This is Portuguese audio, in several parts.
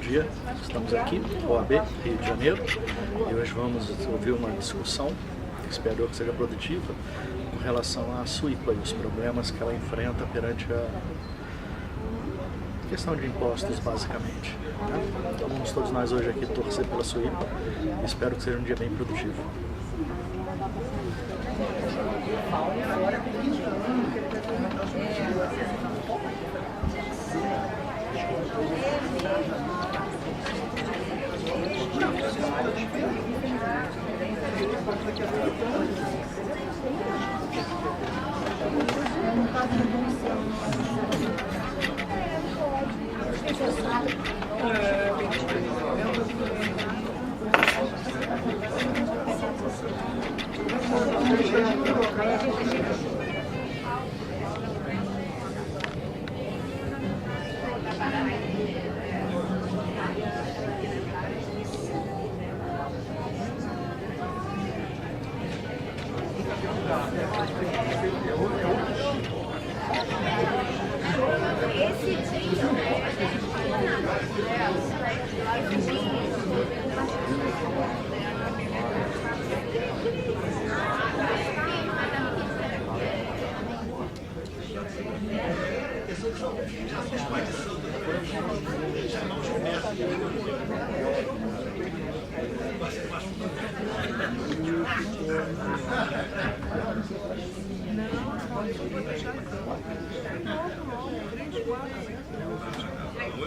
dia. Estamos aqui, OAB, Rio de Janeiro, e hoje vamos ouvir uma discussão, espero que seja produtiva, com relação à SUIPA e os problemas que ela enfrenta perante a questão de impostos, basicamente. Então vamos todos nós hoje aqui torcer pela SUIPA e espero que seja um dia bem produtivo.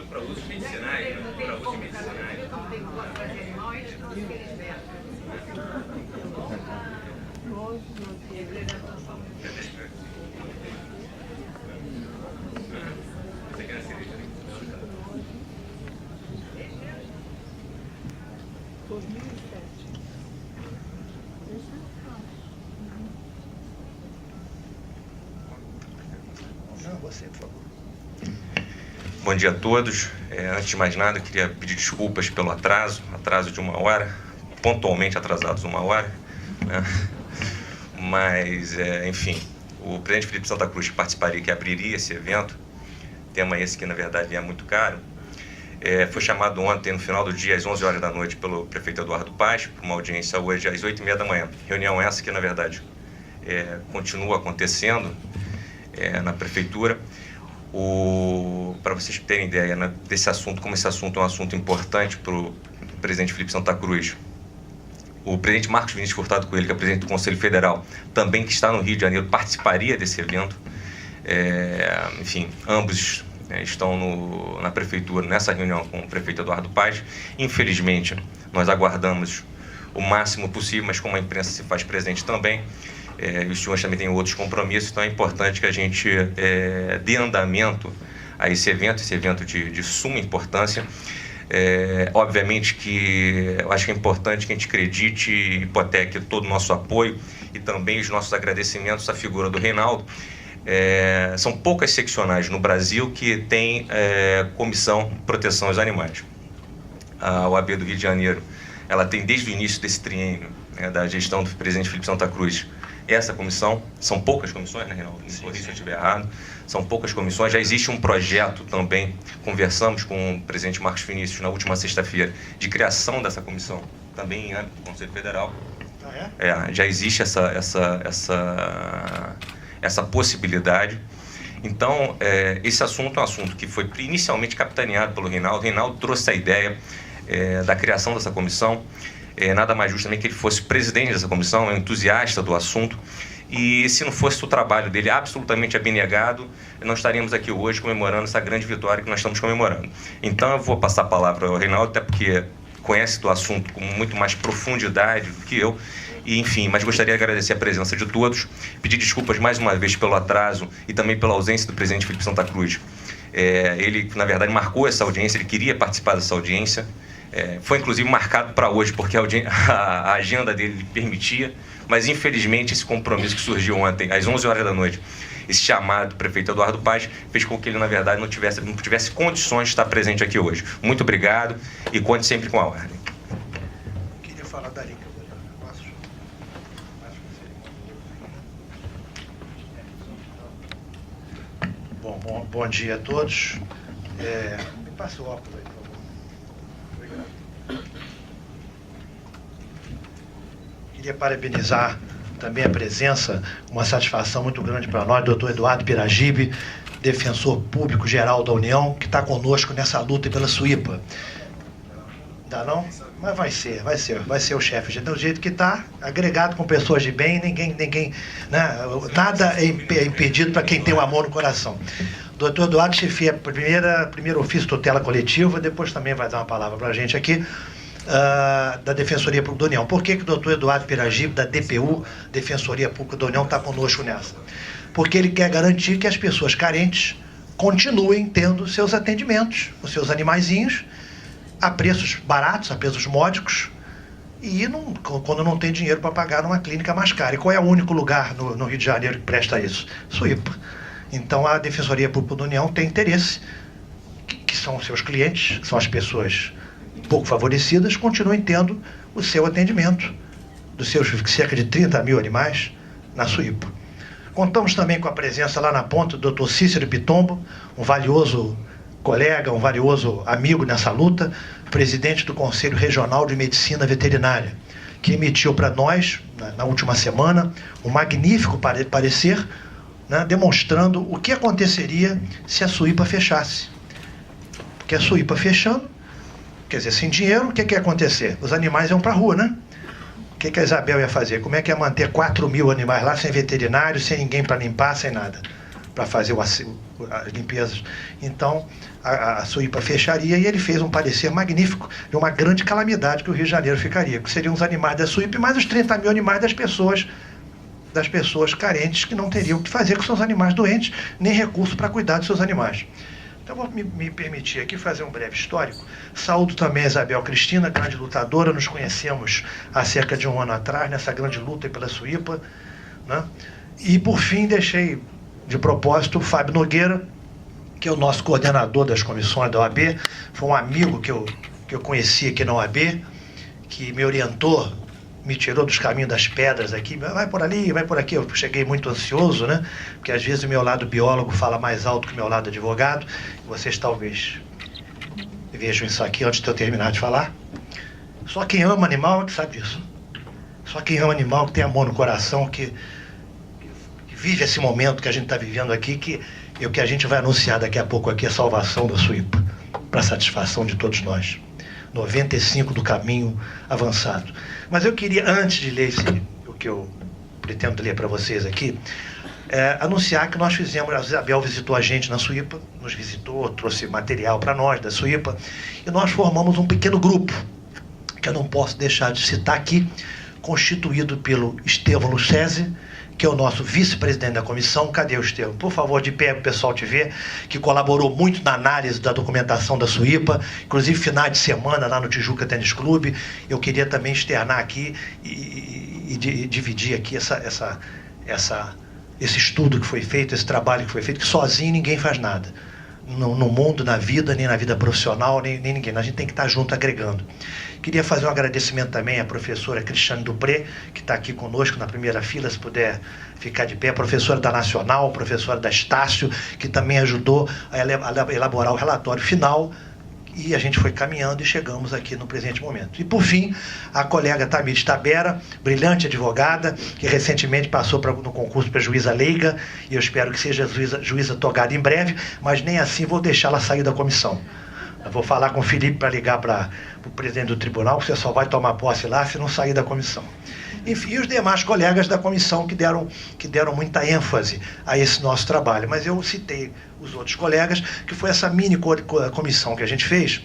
Para uso medicinais, para uso medicinais. Você, por favor. Bom dia a todos. Antes de mais nada, eu queria pedir desculpas pelo atraso de 1 hora, pontualmente atrasados 1 hora, né? Mas, enfim, o presidente Felipe Santa Cruz que participaria, que abriria esse evento, tema esse que na verdade é muito caro, foi chamado ontem, no final do dia, às 11 horas da noite, pelo prefeito Eduardo Paes, para uma audiência hoje às 8h30 da manhã. Reunião essa que, na verdade, continua acontecendo na prefeitura. Para vocês terem ideia, né, desse assunto, como esse assunto é um assunto importante para o presidente Felipe Santa Cruz, o presidente Marcos Vinícius Furtado Coelho, que é presidente do Conselho Federal, também que está no Rio de Janeiro, participaria desse evento. Enfim, ambos estão na prefeitura, nessa reunião com o prefeito Eduardo Paes. Infelizmente, nós aguardamos o máximo possível, mas como a imprensa se faz presente também, e os senhores também têm outros compromissos, então é importante que a gente dê andamento a esse evento de suma importância. Obviamente que eu acho que é importante que a gente acredite e hipoteque todo o nosso apoio e também os nossos agradecimentos à figura do Reinaldo. São poucas seccionais no Brasil que têm comissão de proteção aos animais. A OAB do Rio de Janeiro, ela tem desde o início desse triênio, da gestão do presidente Felipe Santa Cruz, essa comissão. São poucas comissões, né, Reinaldo? Me corrija se eu estiver errado. São poucas comissões. Já existe um projeto também, conversamos com o presidente Marcos Vinícius na última sexta-feira, de criação dessa comissão, também em âmbito do Conselho Federal. Já existe essa possibilidade. Então, esse assunto é um assunto que foi inicialmente capitaneado pelo Reinaldo. O Reinaldo trouxe a ideia da criação dessa comissão. Nada mais justo também que ele fosse presidente dessa comissão, é um entusiasta do assunto, e se não fosse o trabalho dele absolutamente abnegado, não estaríamos aqui hoje comemorando essa grande vitória que nós estamos comemorando. Então eu vou passar a palavra ao Reinaldo, até porque conhece do assunto com muito mais profundidade do que eu, e enfim, mas gostaria de agradecer a presença de todos, pedir desculpas mais uma vez pelo atraso e também pela ausência do presidente Felipe Santa Cruz. Ele, na verdade, marcou essa audiência, ele queria participar dessa audiência. Foi inclusive marcado para hoje, porque a agenda dele lhe permitia, mas infelizmente esse compromisso que surgiu ontem, às 11 horas da noite, esse chamado do prefeito Eduardo Paes, fez com que ele, na verdade, não tivesse condições de estar presente aqui hoje. Muito obrigado e conte sempre com a ordem. Queria falar da Arica. Bom dia a todos. Me passa o óculos aí, por favor. Queria parabenizar também a presença, uma satisfação muito grande para nós, doutor Eduardo Piragibe, defensor público geral da União, que está conosco nessa luta pela SUIPA. Dá não? Mas vai ser o chefe. Do jeito que está, agregado com pessoas de bem, ninguém né? Nada é impedido para quem tem o amor no coração. Doutor Eduardo chefia primeiro ofício tutela coletiva, depois também vai dar uma palavra para a gente aqui, da Defensoria Pública da União. Por que o doutor Eduardo Piragibe, da DPU, Defensoria Pública da União, está conosco nessa? Porque ele quer garantir que as pessoas carentes continuem tendo seus atendimentos, os seus animaizinhos, a preços baratos, a preços módicos, e quando não tem dinheiro para pagar numa clínica mais cara. E qual é o único lugar no Rio de Janeiro que presta isso? SUIPA. Então a Defensoria Pública da União tem interesse que são os seus clientes, que são as pessoas pouco favorecidas, continuem tendo o seu atendimento dos seus cerca de 30 mil animais na SUIPA. Contamos também com a presença lá na ponta do Dr. Cícero Pitombo, um valioso colega, um valioso amigo nessa luta, presidente do Conselho Regional de Medicina Veterinária, que emitiu para nós, na última semana, um magnífico parecer, né, demonstrando o que aconteceria se a SUIPA fechasse. Porque a SUIPA fechando, quer dizer, sem dinheiro, o que ia acontecer? Os animais iam para a rua, né? O que a Isabel ia fazer? Como é que ia manter 4 mil animais lá, sem veterinário, sem ninguém para limpar, sem nada, para fazer as limpezas? Então, a SUIPA fecharia, e ele fez um parecer magnífico de uma grande calamidade que o Rio de Janeiro ficaria, que seriam os animais da SUIPA e mais os 30 mil animais das pessoas carentes, que não teriam o que fazer com seus animais doentes, nem recurso para cuidar dos seus animais. Então, vou me permitir aqui fazer um breve histórico. Saúdo também a Isabel Cristina, grande lutadora. Nos conhecemos há cerca de um ano atrás, nessa grande luta pela SUIPA, né? E, por fim, deixei de propósito o Fábio Nogueira, que é o nosso coordenador das comissões da OAB. Foi um amigo que eu conheci aqui na OAB, que me orientou, me tirou dos caminhos das pedras aqui, vai por ali, vai por aqui. Eu cheguei muito ansioso, né? Porque às vezes o meu lado biólogo fala mais alto que o meu lado advogado. Vocês talvez vejam isso aqui antes de eu terminar de falar. Só quem ama animal é que sabe disso. Só quem ama animal, que tem amor no coração, que vive esse momento que a gente está vivendo aqui, que a gente vai anunciar daqui a pouco aqui, a salvação da SUIPA, para satisfação de todos nós. 95 do caminho avançado. Mas eu queria, antes de ler o que eu pretendo ler para vocês aqui, anunciar que nós fizemos, a Isabel visitou a gente na SUIPA, nos visitou, trouxe material para nós da SUIPA, e nós formamos um pequeno grupo, que eu não posso deixar de citar aqui, constituído pelo Estevão Lucchesi, que é o nosso vice-presidente da comissão. Cadê o Estevão? Por favor, de pé para o pessoal te ver, que colaborou muito na análise da documentação da SUIPA, inclusive finais de semana lá no Tijuca Tênis Clube. Eu queria também externar aqui e dividir aqui esse estudo que foi feito, esse trabalho que foi feito, que sozinho ninguém faz nada. No mundo, na vida, nem na vida profissional, nem ninguém. A gente tem que estar junto, agregando. Queria fazer um agradecimento também à professora Cristiane Dupré, que está aqui conosco na primeira fila, se puder ficar de pé, professora da Nacional, professora da Estácio, que também ajudou a elaborar o relatório final, e a gente foi caminhando e chegamos aqui no presente momento. E, por fim, a colega Tamires Tabera, brilhante advogada, que recentemente passou no concurso para juíza leiga, e eu espero que seja juíza togada em breve, mas nem assim vou deixá-la sair da comissão. Eu vou falar com o Felipe para ligar para o presidente do tribunal, você só vai tomar posse lá se não sair da comissão. Enfim, e os demais colegas da comissão que deram muita ênfase a esse nosso trabalho. Mas eu citei os outros colegas, que foi essa mini comissão que a gente fez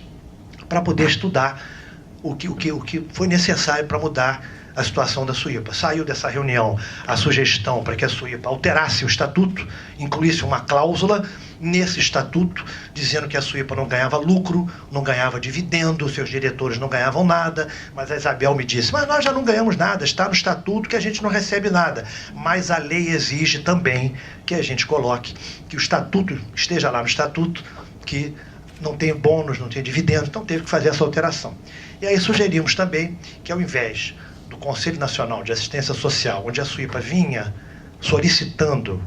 para poder estudar o que foi necessário para mudar a situação da SUIPA. Saiu dessa reunião a sugestão para que a SUIPA alterasse o estatuto, incluísse uma cláusula nesse estatuto, dizendo que a SUIPA não ganhava lucro, não ganhava dividendo, seus diretores não ganhavam nada, mas a Isabel me disse, mas nós já não ganhamos nada, está no estatuto que a gente não recebe nada. Mas a lei exige também que a gente coloque, que o estatuto esteja lá no estatuto, que não tem bônus, não tem dividendo, então teve que fazer essa alteração. E aí sugerimos também que, ao invés do Conselho Nacional de Assistência Social, onde a SUIPA vinha solicitando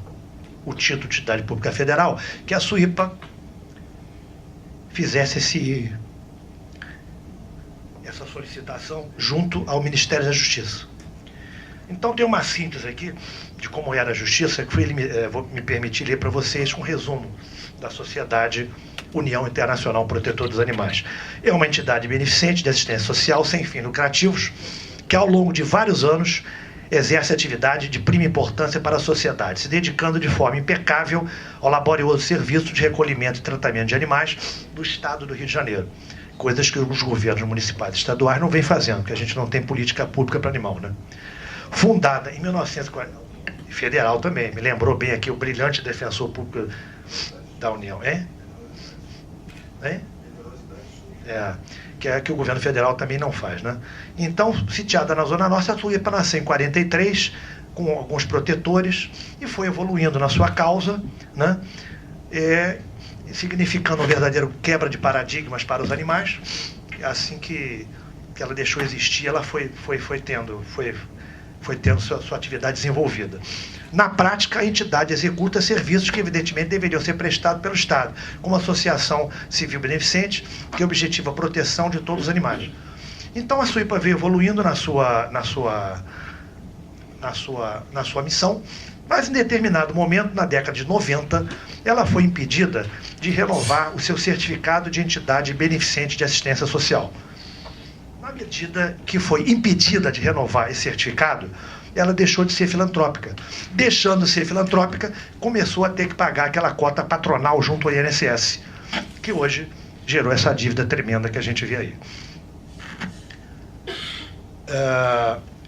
o título de utilidade pública federal, que a SUIPA fizesse essa solicitação junto ao Ministério da Justiça. Então tem uma síntese aqui de como era a justiça, que vou me permitir ler para vocês um resumo da Sociedade União Internacional Protetora dos Animais. É uma entidade beneficente de assistência social sem fins lucrativos, que ao longo de vários anos exerce atividade de prima importância para a sociedade, se dedicando de forma impecável ao laborioso serviço de recolhimento e tratamento de animais do Estado do Rio de Janeiro. Coisas que os governos municipais e estaduais não vêm fazendo, porque a gente não tem política pública para animal, né? Fundada em 1940, federal também, me lembrou bem aqui o brilhante defensor público da União, hein? Que o governo federal também não faz, né? Então, sitiada na Zona Norte, a Suípa nasceu em 43, com alguns protetores, e foi evoluindo na sua causa, né? Significando uma verdadeira quebra de paradigmas para os animais. Assim que ela deixou existir, ela foi tendo sua atividade desenvolvida. Na prática, a entidade executa serviços que, evidentemente, deveriam ser prestados pelo Estado, como associação civil beneficente, que objetiva a proteção de todos os animais. Então, a Suípa veio evoluindo na sua missão, mas, em determinado momento, na década de 90, ela foi impedida de renovar o seu certificado de entidade beneficente de assistência social. Na medida que foi impedida de renovar esse certificado, ela deixou de ser filantrópica. Deixando de ser filantrópica, começou a ter que pagar aquela cota patronal junto ao INSS, que hoje gerou essa dívida tremenda que a gente vê aí.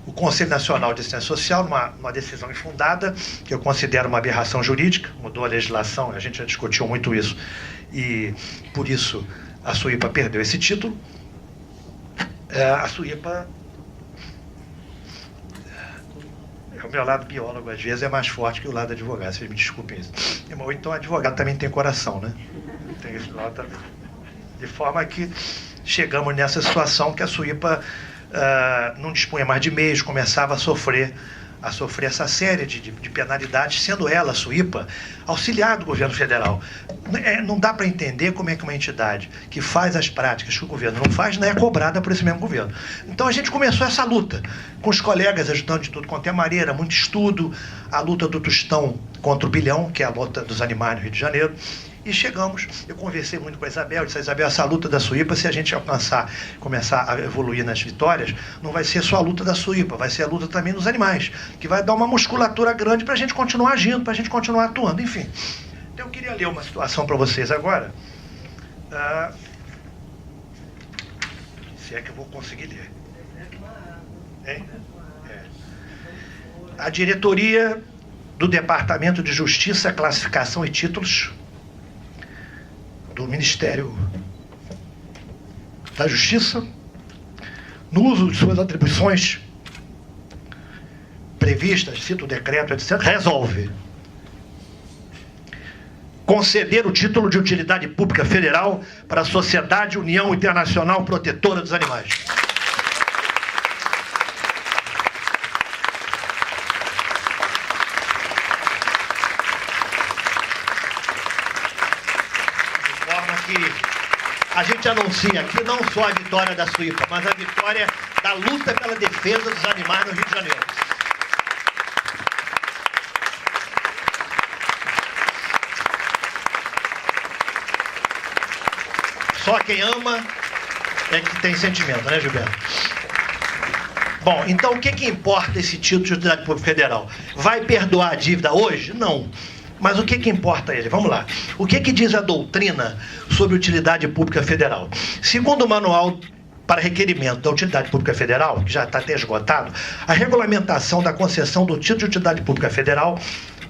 O Conselho Nacional de Assistência Social, numa decisão infundada, que eu considero uma aberração jurídica, mudou a legislação, a gente já discutiu muito isso, e por isso a Suípa perdeu esse título. A Suípa... O meu lado biólogo, às vezes, é mais forte que o lado advogado, vocês me desculpem isso. Então, advogado também tem coração, né? Tem esse lado também. De forma que chegamos nessa situação que a Suípa não dispunha mais de meios, começava a sofrer essa série de penalidades, sendo ela, a Suípa, auxiliar do governo federal. Não dá para entender como é que uma entidade que faz as práticas que o governo não faz, não é cobrada por esse mesmo governo. Então a gente começou essa luta, com os colegas ajudando de tudo quanto é maneira, muito estudo, a luta do Tostão contra o bilhão, que é a luta dos animais no Rio de Janeiro. E chegamos, eu conversei muito com a Isabel, disse: Isabel, essa luta da Suípa, se a gente começar a evoluir nas vitórias, não vai ser só a luta da Suípa, vai ser a luta também dos animais, que vai dar uma musculatura grande para a gente continuar agindo, para a gente continuar atuando, enfim. Então eu queria ler uma situação para vocês agora, se é que eu vou conseguir ler. A diretoria do Departamento de Justiça, Classificação e Títulos do Ministério da Justiça, no uso de suas atribuições previstas, cito o decreto, etc., resolve conceder o título de utilidade pública federal para a Sociedade União Internacional Protetora dos Animais. A gente anuncia aqui não só a vitória da Suípa, mas a vitória da luta pela defesa dos animais no Rio de Janeiro. Só quem ama é que tem sentimento, né, Gilberto? Bom, então o que importa esse título de utilidade pública federal? Vai perdoar a dívida hoje? Não. Mas o que importa a ele? Vamos lá. O que diz a doutrina sobre utilidade pública federal? Segundo o manual para requerimento da utilidade pública federal, que já está até esgotado, a regulamentação da concessão do título de utilidade pública federal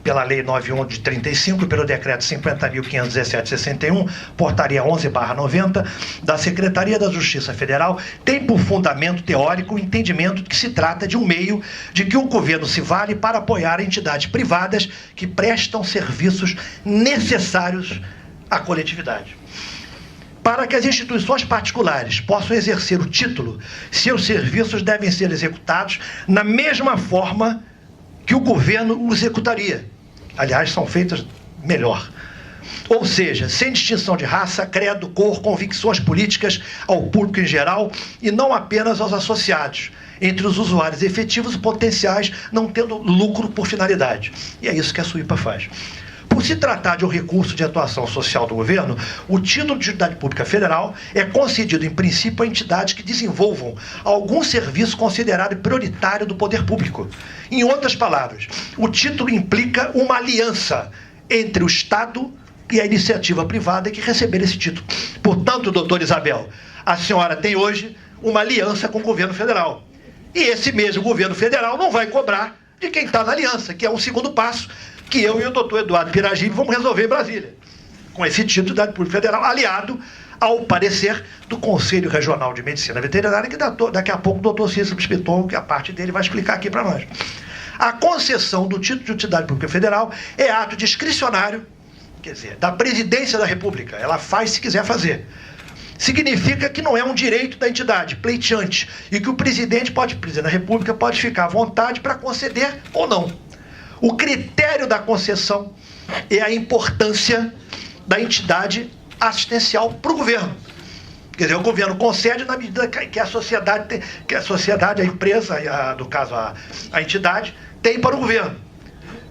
pela Lei 91 de 35 e pelo Decreto 50.517/61, Portaria 11/90, da Secretaria da Justiça Federal, tem por fundamento teórico o entendimento de que se trata de um meio de que o governo se vale para apoiar entidades privadas que prestam serviços necessários à coletividade. Para que as instituições particulares possam exercer o título, seus serviços devem ser executados na mesma forma que o governo o executaria. Aliás, são feitas melhor. ou seja, sem distinção de raça, credo, cor, convicções políticas ao público em geral e não apenas aos associados, entre os usuários efetivos e potenciais, não tendo lucro por finalidade. E é isso que a SUIPA faz. Por se tratar de um recurso de atuação social do governo, o título de utilidade pública federal é concedido, em princípio, a entidades que desenvolvam algum serviço considerado prioritário do poder público. Em outras palavras, o título implica uma aliança entre o Estado e a iniciativa privada que receber esse título. Portanto, doutora Isabel, a senhora tem hoje uma aliança com o governo federal. E esse mesmo governo federal não vai cobrar de quem está na aliança, que é um segundo passo que eu e o doutor Eduardo Piragibe vamos resolver em Brasília, com esse título de utilidade pública federal, aliado ao parecer do Conselho Regional de Medicina Veterinária, que daqui a pouco o doutor Cícero Spiton, que a parte dele vai explicar aqui para nós. A concessão do título de utilidade pública federal é ato discricionário, quer dizer, da Presidência da República. Ela faz se quiser fazer. Significa que não é um direito da entidade pleiteante e que o presidente da República pode ficar à vontade para conceder ou não. O critério da concessão é a importância da entidade assistencial para o governo. Quer dizer, o governo concede na medida que a sociedade, a empresa, no caso a entidade, tem para o governo.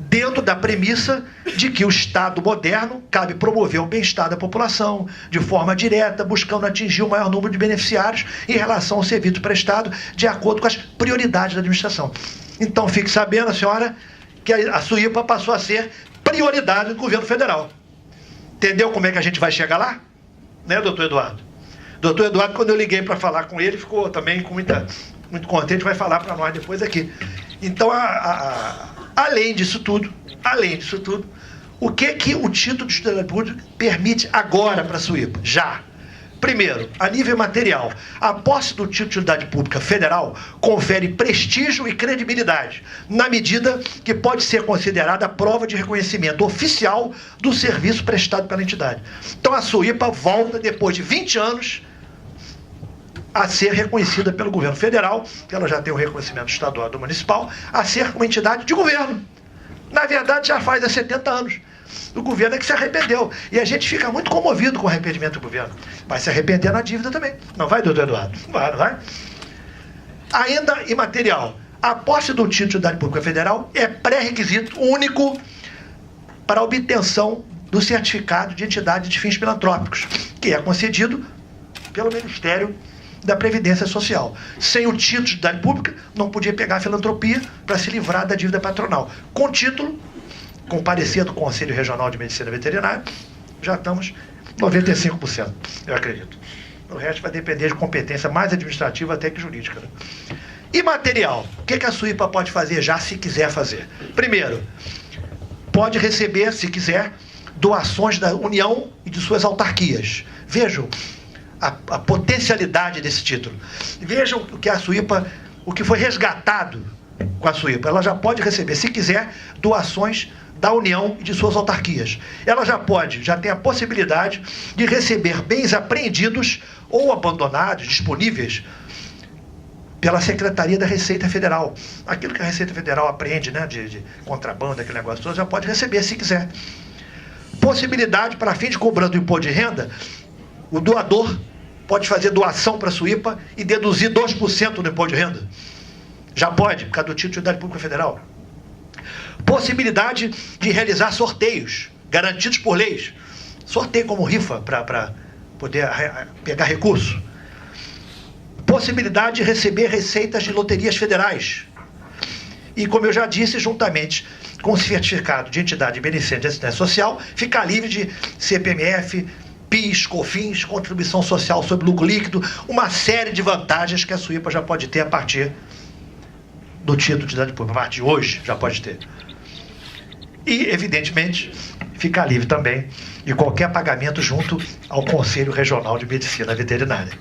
Dentro da premissa de que o Estado moderno cabe promover o bem-estar da população de forma direta, buscando atingir o maior número de beneficiários em relação ao serviço prestado de acordo com as prioridades da administração. Então, fique sabendo, a senhora, que a SUIPA passou a ser prioridade do governo federal. Entendeu como é que a gente vai chegar lá? Né, doutor Eduardo? Doutor Eduardo, quando eu liguei para falar com ele, ficou também muito contente, vai falar para nós depois aqui. Então, além disso tudo, o que o título de utilidade pública permite agora para a SUIPA? Já. Primeiro, a nível material, a posse do título de utilidade pública federal confere prestígio e credibilidade, na medida que pode ser considerada prova de reconhecimento oficial do serviço prestado pela entidade. Então a SUIPA volta, depois de 20 anos, a ser reconhecida pelo governo federal, que ela já tem o reconhecimento estadual e do municipal, a ser uma entidade de governo. Na verdade, já faz há 70 anos. O governo é que se arrependeu. E a gente fica muito comovido com o arrependimento do governo. Vai se arrepender na dívida também. Não vai, doutor Eduardo? Não vai, não vai? Ainda imaterial. A posse do título de utilidade pública federal é pré-requisito único para a obtenção do certificado de entidade de fins filantrópicos, que é concedido pelo Ministério da Previdência Social. Sem o título de utilidade pública, não podia pegar a filantropia para se livrar da dívida patronal. Com título, com parecer do Conselho Regional de Medicina Veterinária, já estamos 95%, eu acredito. O resto vai depender de competência mais administrativa até que jurídica. Né? E material? O que a SUIPA pode fazer já, se quiser fazer? Primeiro, pode receber, se quiser, doações da União e de suas autarquias. Vejam a potencialidade desse título. Vejam o que a SUIPA, o que foi resgatado com a SUIPA. Ela já pode receber, se quiser, doações da União e de suas autarquias. Ela já tem a possibilidade de receber bens apreendidos ou abandonados, disponíveis, pela Secretaria da Receita Federal. Aquilo que a Receita Federal apreende, né, de contrabando, aquele negócio todo, já pode receber, se quiser. Possibilidade, para fim de cobrando o imposto de renda, o doador pode fazer doação para a SUIPA e deduzir 2% do imposto de renda. Já pode, por causa do título de utilidade pública federal. Possibilidade de realizar sorteios, garantidos por leis. Sorteio como rifa, para poder pegar recurso. Possibilidade de receber receitas de loterias federais. E, como eu já disse, juntamente com o certificado de entidade beneficente de assistência social, ficar livre de CPMF, PIS, COFINS, contribuição social sobre lucro líquido, uma série de vantagens que a SUIPA já pode ter a partir do título de utilidade pública. A partir de hoje já pode ter. E, evidentemente, ficar livre também de qualquer pagamento junto ao Conselho Regional de Medicina Veterinária.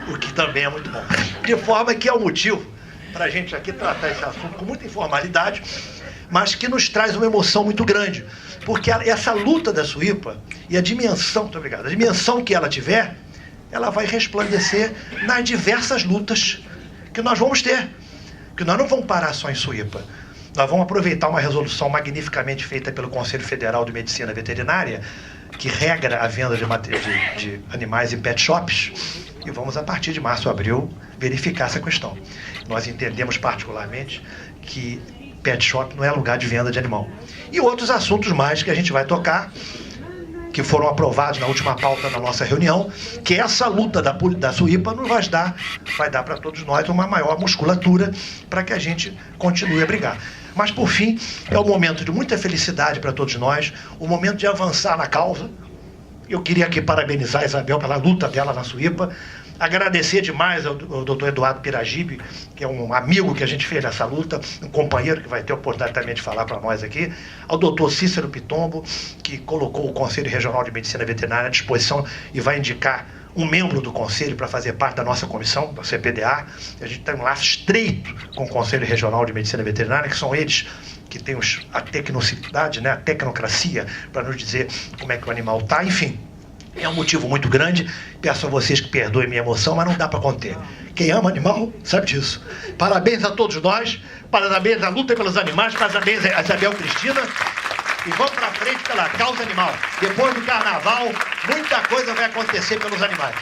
O que também é muito bom. De forma que é o motivo para a gente aqui tratar esse assunto com muita informalidade, mas que nos traz uma emoção muito grande. Porque essa luta da SUIPA e a dimensão, muito obrigado, a dimensão que ela tiver, ela vai resplandecer nas diversas lutas que nós vamos ter. Que nós não vamos parar só em SUIPA. nós vamos aproveitar uma resolução magnificamente feita pelo Conselho Federal de Medicina Veterinária, que regra a venda de animais em pet shops, e vamos, a partir de março, abril, verificar essa questão. Nós entendemos particularmente que pet shop não é lugar de venda de animal. E outros assuntos mais que a gente vai tocar, que foram aprovados na última pauta da nossa reunião, que essa luta da SUIPA nos vai dar para todos nós uma maior musculatura para que a gente continue a brigar. Mas, por fim, é um momento de muita felicidade para todos nós, um momento de avançar na causa. Eu queria aqui parabenizar a Isabel pela luta dela na SUIPA, agradecer demais ao doutor Eduardo Piragibe, que é um amigo que a gente fez nessa luta, um companheiro que vai ter a oportunidade também de falar para nós aqui, ao doutor Cícero Pitombo, que colocou o Conselho Regional de Medicina Veterinária à disposição e vai indicar um membro do Conselho para fazer parte da nossa comissão, da CPDA. A gente tem um laço estreito com o Conselho Regional de Medicina Veterinária, que são eles que têm a tecnicidade, né, a tecnocracia, para nos dizer como é que o animal está, enfim. É um motivo muito grande, peço a vocês que perdoem minha emoção, mas não dá para conter. Quem ama animal sabe disso. Parabéns a todos nós, parabéns à luta pelos animais, parabéns a Isabel Cristina, e vamos para frente pela causa animal. Depois do carnaval, muita coisa vai acontecer pelos animais.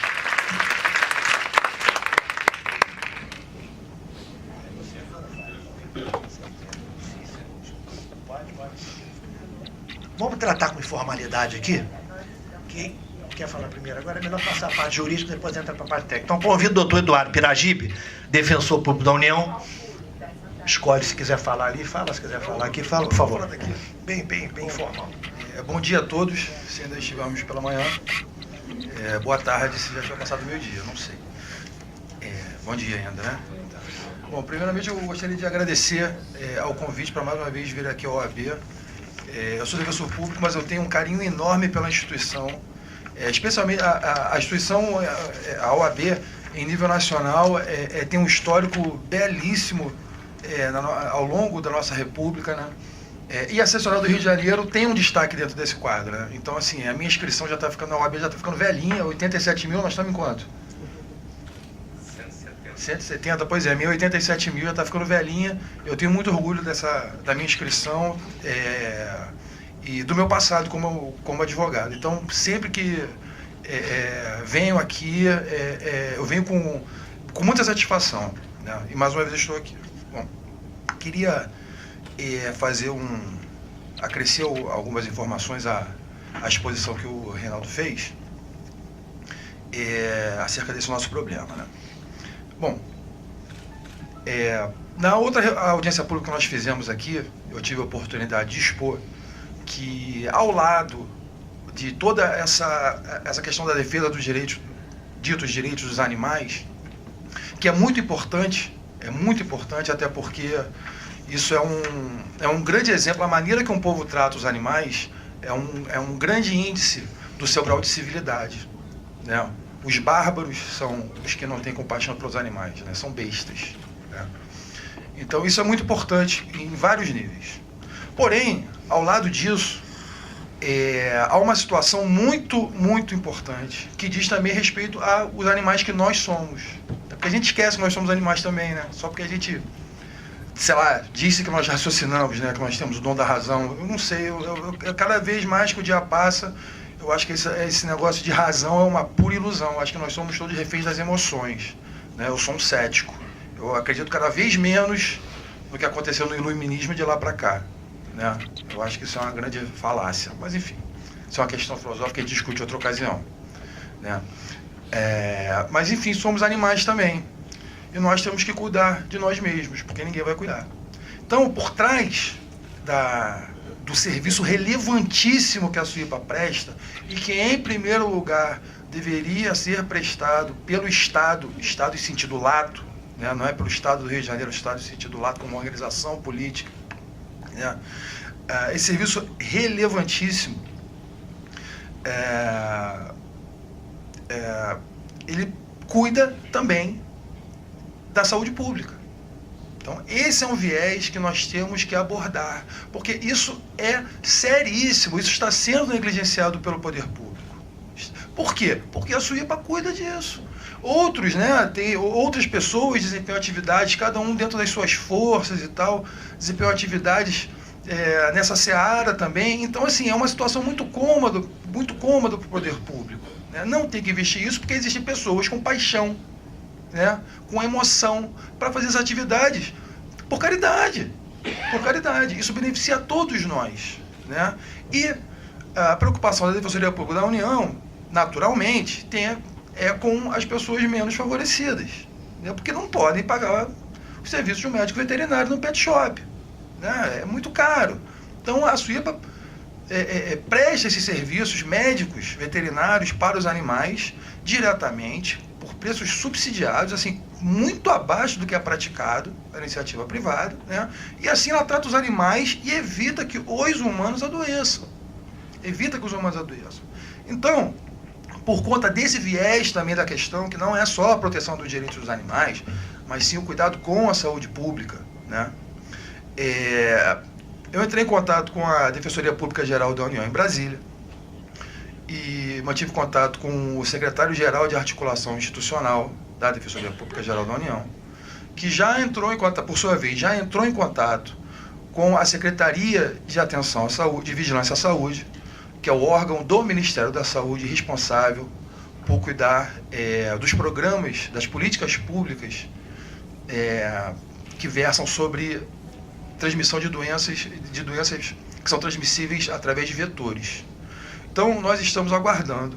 Vamos tratar com informalidade aqui. Quem quer falar primeiro? Agora é melhor passar a parte jurídica, depois entra para a parte técnica. Então, convido o doutor Eduardo Piragibe, defensor público da União. Escolhe se quiser falar ali, fala. Se quiser falar aqui, fala, por favor. Bem informal. Bom dia a todos, se ainda estivermos pela manhã. Boa tarde, se já tiver passado o meio-dia, não sei. Bom dia ainda, né? Bom, primeiramente eu gostaria de agradecer ao convite para mais uma vez vir aqui ao OAB. Eu sou defensor público, mas eu tenho um carinho enorme pela instituição, especialmente a instituição, a OAB, em nível nacional, tem um histórico belíssimo ao longo da nossa República, né? E a Assessoria do Rio de Janeiro tem um destaque dentro desse quadro, né? Então, assim, a minha inscrição já está ficando, a OAB já está ficando velhinha, 87 mil, nós estamos em quanto? 170, pois é, minha 87 mil já está ficando velhinha. Eu tenho muito orgulho da minha inscrição e do meu passado como advogado. Então, sempre que venho aqui, eu venho com muita satisfação, né? E mais uma vez estou aqui. Bom, queria acrescer algumas informações à exposição que o Reinaldo fez acerca desse nosso problema, né? Bom, na outra audiência pública que nós fizemos aqui, eu tive a oportunidade de expor que, ao lado de toda essa questão da defesa dos direitos, ditos direitos dos animais, que é muito importante, até porque isso é um grande exemplo, a maneira que um povo trata os animais é um grande índice do seu grau de civilidade, né? Os bárbaros são os que não têm compaixão pelos animais, né? São bestas, né? Então isso é muito importante em vários níveis. Porém, ao lado disso, há uma situação muito, muito importante, que diz também respeito aos animais que nós somos. Porque a gente esquece que nós somos animais também, né? Só porque a gente, sei lá, disse que nós raciocinamos, né? Que nós temos o dom da razão. Eu não sei, cada vez mais que o dia passa, eu acho que esse negócio de razão é uma pura ilusão. Eu acho que nós somos todos reféns das emoções, né? Eu sou um cético. Eu acredito cada vez menos no que aconteceu no iluminismo de lá para cá, né? Eu acho que isso é uma grande falácia. Mas, enfim, isso é uma questão filosófica que a gente discute em outra ocasião, né? Mas, enfim, somos animais também. E nós temos que cuidar de nós mesmos, porque ninguém vai cuidar. Então, por trás do serviço relevantíssimo que a SUIPA presta, e que, em primeiro lugar, deveria ser prestado pelo Estado em sentido lato, né? Não é pelo Estado do Rio de Janeiro, o Estado em sentido lato como organização política, né? Esse serviço relevantíssimo, ele cuida também da saúde pública. Então, esse é um viés que nós temos que abordar, porque isso é seríssimo, isso está sendo negligenciado pelo poder público. Por quê? Porque a SUIPA cuida disso. outros, né, tem outras pessoas desempenham atividades, cada um dentro das suas forças e tal, desempenham atividades nessa seara também. Então, assim, é uma situação muito cômoda para o poder público, né? Não tem que investir isso porque existem pessoas com paixão, né, com emoção para fazer essas atividades por caridade. Por caridade. Isso beneficia a todos nós, né? E a preocupação da Defensoria Pública da União, naturalmente, é com as pessoas menos favorecidas, né? Porque não podem pagar os serviços de um médico veterinário no pet shop, né? É muito caro. Então a SUIPA presta esses serviços médicos veterinários para os animais diretamente, por preços subsidiados, assim, muito abaixo do que é praticado na iniciativa privada, né? E assim ela trata os animais e evita que os humanos adoeçam. Evita que os humanos adoeçam. Então, por conta desse viés também da questão, que não é só a proteção dos direitos dos animais, mas sim o cuidado com a saúde pública, né? Eu entrei em contato com a Defensoria Pública Geral da União em Brasília e mantive contato com o secretário-geral de Articulação Institucional da Defensoria Pública Geral da União, que já entrou em contato, por sua vez, já entrou em contato com a Secretaria de Atenção à Saúde, de Vigilância à Saúde, que é o órgão do Ministério da Saúde responsável por cuidar dos programas, das políticas públicas que versam sobre transmissão de doenças que são transmissíveis através de vetores. Então, nós estamos aguardando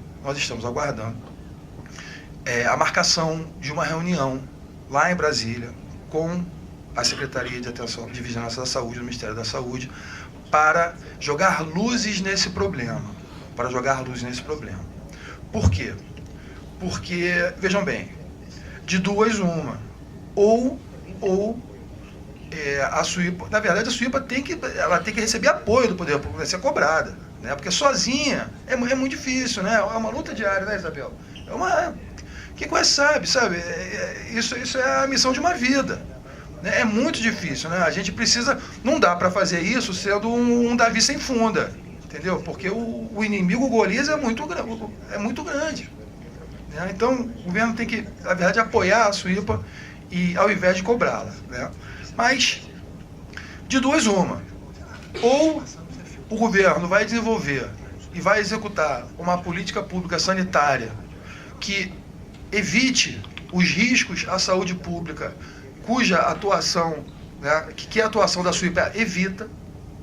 a marcação de uma reunião lá em Brasília com a Secretaria de Atenção de Vigilância da Saúde, do Ministério da Saúde, para jogar luzes nesse problema. Por quê? Porque, vejam bem, de duas uma, ou a SUIPA, na verdade a SUIPA tem que receber apoio do poder público, ser cobrada, né? Porque sozinha é muito difícil, né? É uma luta diária, né, Isabel? Quem conhece sabe? Isso é a missão de uma vida, né? É muito difícil, né? A gente precisa, não dá para fazer isso sendo um Davi sem funda, entendeu? Porque o inimigo, o Golias, é muito grande, né? Então o governo tem que, na verdade, apoiar a SUIPA e ao invés de cobrá-la, né? Mas, de duas uma, ou o governo vai desenvolver e vai executar uma política pública sanitária que evite os riscos à saúde pública, cuja atuação, né, que a atuação da SUIPA evita,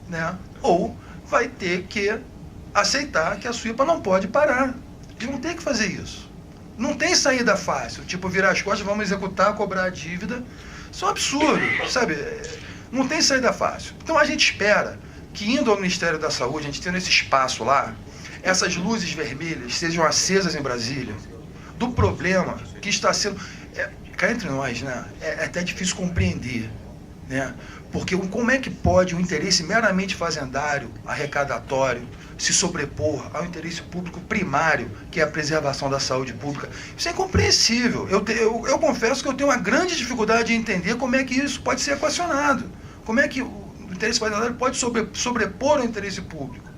né, ou vai ter que aceitar que a SUIPA não pode parar. Eles vão ter que fazer isso. Não tem saída fácil, tipo virar as costas, vamos executar, cobrar a dívida. Isso é um absurdo, sabe? Não tem saída fácil. Então a gente espera que, indo ao Ministério da Saúde, a gente tendo esse espaço lá, essas luzes vermelhas sejam acesas em Brasília do problema que está sendo... cá entre nós, né? É até difícil compreender, né? Porque como é que pode um interesse meramente fazendário, arrecadatório, se sobrepor ao interesse público primário, que é a preservação da saúde pública? Isso é incompreensível. Eu confesso que eu tenho uma grande dificuldade de entender como é que isso pode ser equacionado. Como é que o interesse fazendário pode sobrepor ao interesse público,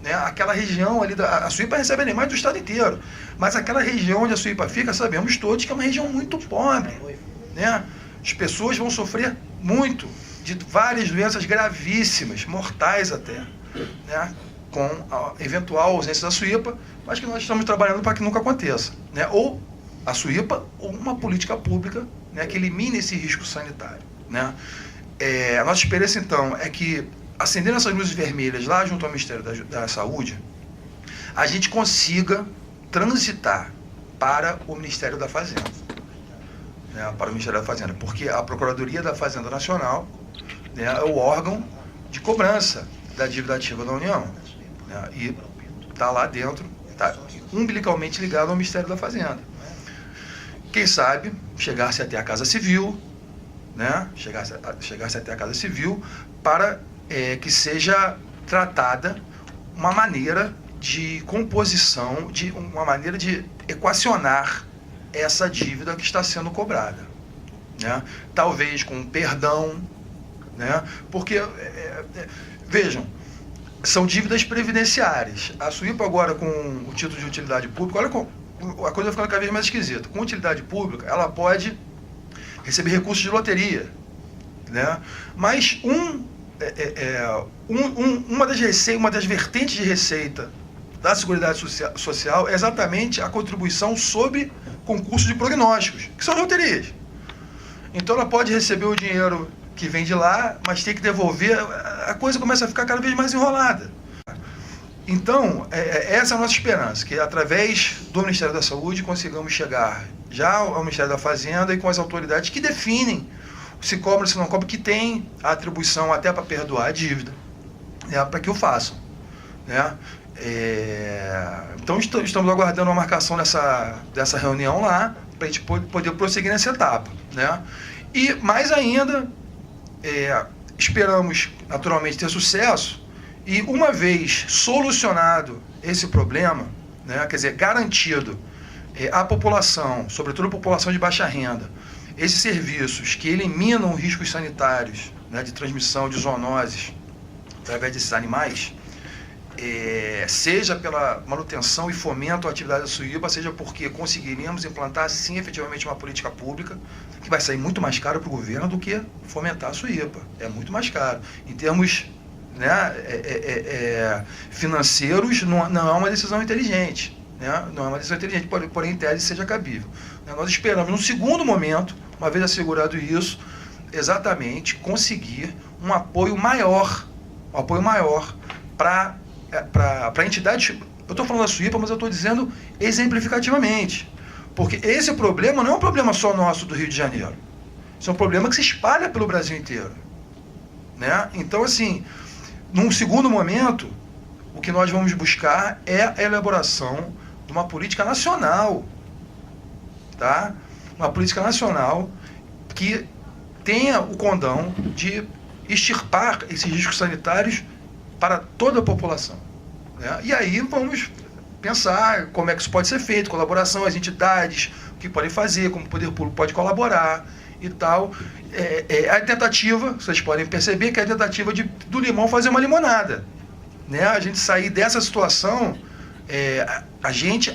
né? Aquela região ali, a SUIPA recebe animais do estado inteiro, mas aquela região onde a SUIPA fica, sabemos todos que é uma região muito pobre, né? As pessoas vão sofrer muito de várias doenças gravíssimas, mortais até, né? Com a eventual ausência da SUIPA, mas que nós estamos trabalhando para que nunca aconteça, né? Ou a SUIPA, ou uma política pública, né, que elimine esse risco sanitário, né? A nossa experiência, então, é que, acendendo essas luzes vermelhas lá junto ao Ministério da Saúde, a gente consiga transitar para o Ministério da Fazenda, né? Para o Ministério da Fazenda, porque a Procuradoria da Fazenda Nacional, né, é o órgão de cobrança da dívida ativa da União, né? E está lá dentro, está umbilicalmente ligado ao Ministério da Fazenda. Quem sabe chegar-se até a Casa Civil, né? Chegar-se até a Casa Civil para que seja tratada uma maneira de composição, uma maneira de equacionar essa dívida que está sendo cobrada, né? Talvez com perdão, né? Porque, vejam, são dívidas previdenciárias. A SUIPA agora, com o título de utilidade pública, a coisa vai ficando cada vez mais esquisita. Com utilidade pública, ela pode receber recursos de loteria, né? Mas uma das vertentes de receita da Seguridade Social é exatamente a contribuição sobre concurso de prognósticos, que são loterias. Então ela pode receber o dinheiro que vem de lá, mas tem que devolver, a coisa começa a ficar cada vez mais enrolada. Então, essa é a nossa esperança, que através do Ministério da Saúde consigamos chegar já ao Ministério da Fazenda e com as autoridades que definem se cobra, se não cobra, que tem a atribuição até para perdoar a dívida, né, para que o façam, né? Então estamos aguardando a marcação dessa reunião lá, para a gente poder prosseguir nessa etapa, né? E mais ainda, esperamos naturalmente ter sucesso, e uma vez solucionado esse problema, né, quer dizer, garantido à população, sobretudo a população de baixa renda, esses serviços que eliminam riscos sanitários, né, de transmissão de zoonoses através desses animais, seja pela manutenção e fomento à atividade da SUIPA, seja porque conseguiríamos implantar, sim, efetivamente uma política pública, que vai sair muito mais caro para o governo do que fomentar a SUIPA. É muito mais caro. Em termos, né, financeiros, não é uma decisão inteligente. Né? Não é uma decisão inteligente, porém, em tese, seja cabível. Nós esperamos, no segundo momento, uma vez assegurado isso, exatamente conseguir um apoio maior para entidades. Eu estou falando da SUIPA, mas eu estou dizendo exemplificativamente, porque esse problema não é um problema só nosso do Rio de Janeiro, isso é um problema que se espalha pelo Brasil inteiro, né? Então, assim, num segundo momento, o que nós vamos buscar é a elaboração de uma política nacional, tá? Uma política nacional que tenha o condão de extirpar esses riscos sanitários para toda a população, né? E aí vamos pensar como é que isso pode ser feito, colaboração, as entidades, o que podem fazer, como o poder público pode colaborar e tal. A tentativa, vocês podem perceber que é a tentativa do limão fazer uma limonada, né? A gente sair dessa situação,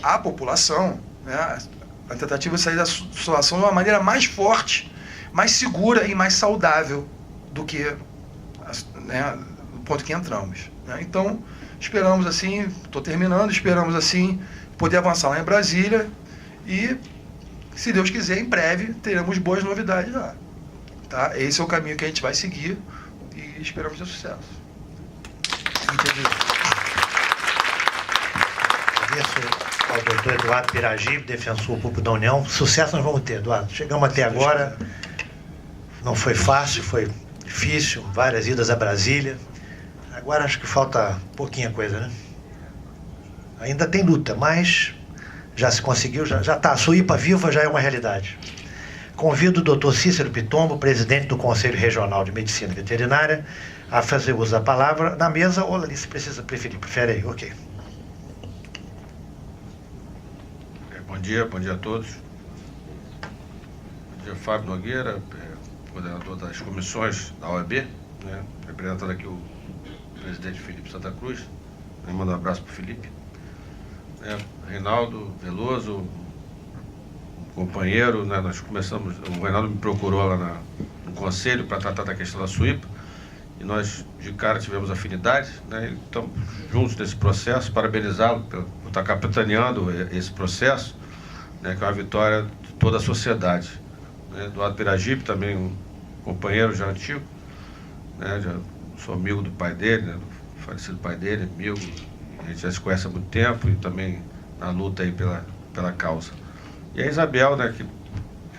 a população, né? A tentativa de sair da situação de uma maneira mais forte, mais segura e mais saudável do que, né, o ponto que entramos, né? Então, esperamos assim, estou terminando, esperamos assim poder avançar lá em Brasília e, se Deus quiser, em breve teremos boas novidades lá, tá? Esse é o caminho que a gente vai seguir e esperamos ter sucesso. Agradeço ao doutor Eduardo Piragibe, defensor público da União. Sucesso nós vamos ter, Eduardo. Chegamos até agora, não foi fácil, foi difícil, várias idas a Brasília. Agora acho que falta pouquinha coisa, né? Ainda tem luta, mas já se conseguiu, já está. A SUIPA viva já é uma realidade. Convido o doutor Cícero Pitombo, presidente do Conselho Regional de Medicina Veterinária, a fazer uso da palavra na mesa, ou ali se precisa prefere aí, ok. Bom dia a todos. Bom dia, Fábio Nogueira, coordenador das comissões da OAB, né, representando aqui o presidente Felipe Santa Cruz. Eu mando um abraço para o Felipe. Reinaldo Veloso, um companheiro, né, nós começamos, o Reinaldo me procurou lá no conselho para tratar da questão da SUIPA, e nós de cara tivemos afinidade, né, estamos juntos nesse processo, parabenizá-lo por estar capitaneando esse processo, né, que é uma vitória de toda a sociedade. Né? Eduardo Piragibe, também um companheiro já antigo, né, já sou amigo do pai dele, né, do falecido pai dele, amigo, a gente já se conhece há muito tempo e também na luta aí pela causa. E a Isabel, né, que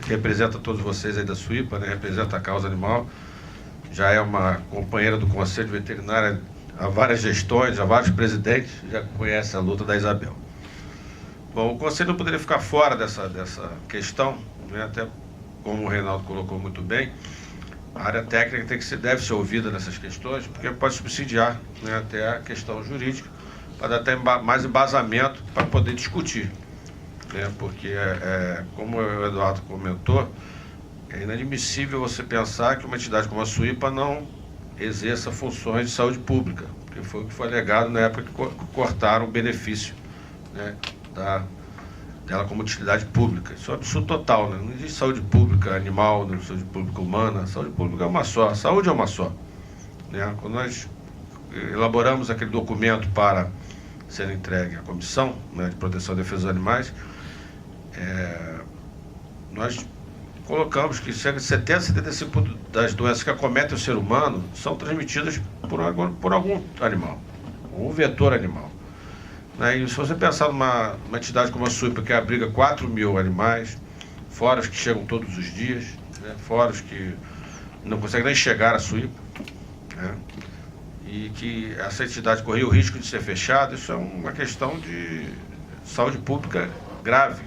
representa todos vocês aí da SUIPA, né, representa a causa animal, já é uma companheira do Conselho Veterinário há várias gestões, há vários presidentes, já conhece a luta da Isabel. Bom, o Conselho não poderia ficar fora dessa questão, né, até como o Reinaldo colocou muito bem, a área técnica deve ser ouvida nessas questões, porque pode subsidiar, né, até a questão jurídica, para dar até mais embasamento para poder discutir, né, porque, como o Eduardo comentou, é inadmissível você pensar que uma entidade como a SUIPA não exerça funções de saúde pública, porque foi o que foi alegado na época que cortaram o benefício, né, dela como utilidade pública. Isso é um absurdo total, né? Não existe saúde pública animal, não existe saúde pública humana. A saúde pública é uma só, a saúde é uma só, né? Quando nós elaboramos aquele documento para ser entregue à Comissão, né, de Proteção e Defesa dos Animais, nós colocamos que cerca de 70-75% das doenças que acometem o ser humano são transmitidas por algum animal, um vetor animal. Né? E se você pensar numa entidade como a SUIPA, que abriga 4.000 animais, fora os que chegam todos os dias, né? Fora os que não conseguem nem chegar à SUIPA, né? E que essa entidade corria o risco de ser fechada, isso é uma questão de saúde pública grave,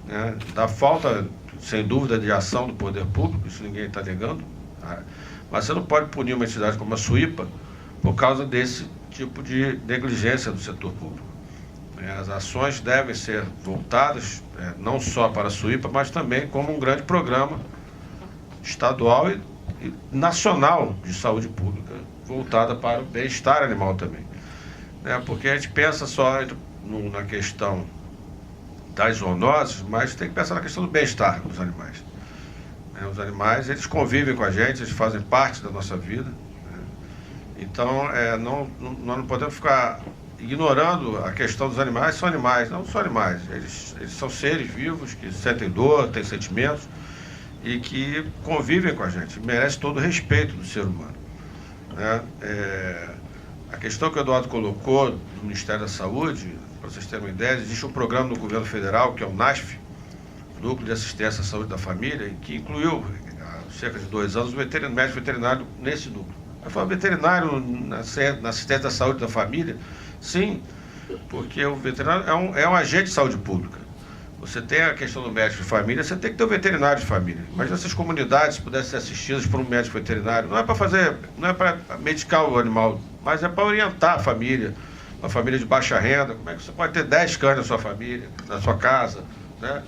né? Da falta, sem dúvida, de ação do poder público, isso ninguém está negando, tá? Mas você não pode punir uma entidade como a SUIPA por causa desse tipo de negligência do setor público. As ações devem ser voltadas não só para a SUIPA, mas também como um grande programa estadual e nacional de saúde pública, voltada para o bem-estar animal também. Porque a gente pensa só na questão das zoonoses, mas tem que pensar na questão do bem-estar dos animais. Os animais, eles convivem com a gente, eles fazem parte da nossa vida. Então, nós não podemos ficar ignorando a questão dos animais. São animais, não são animais, eles são seres vivos que sentem dor, têm sentimentos e que convivem com a gente, merecem todo o respeito do ser humano. A questão que o Eduardo colocou do Ministério da Saúde, para vocês terem uma ideia, existe um programa no governo federal, que é o NASF, Núcleo de Assistência à Saúde da Família, que incluiu, há cerca de 2 anos, o médico veterinário nesse núcleo. Eu falo veterinário na assistência da saúde da família, sim, porque o veterinário é um agente de saúde pública. Você tem a questão do médico de família, você tem que ter um veterinário de família. Mas essas comunidades pudessem ser assistidas por um médico veterinário, não é para medicar o animal, mas é para orientar a família, uma família de baixa renda. Como é que você pode ter 10 cães na sua família, na sua casa, né?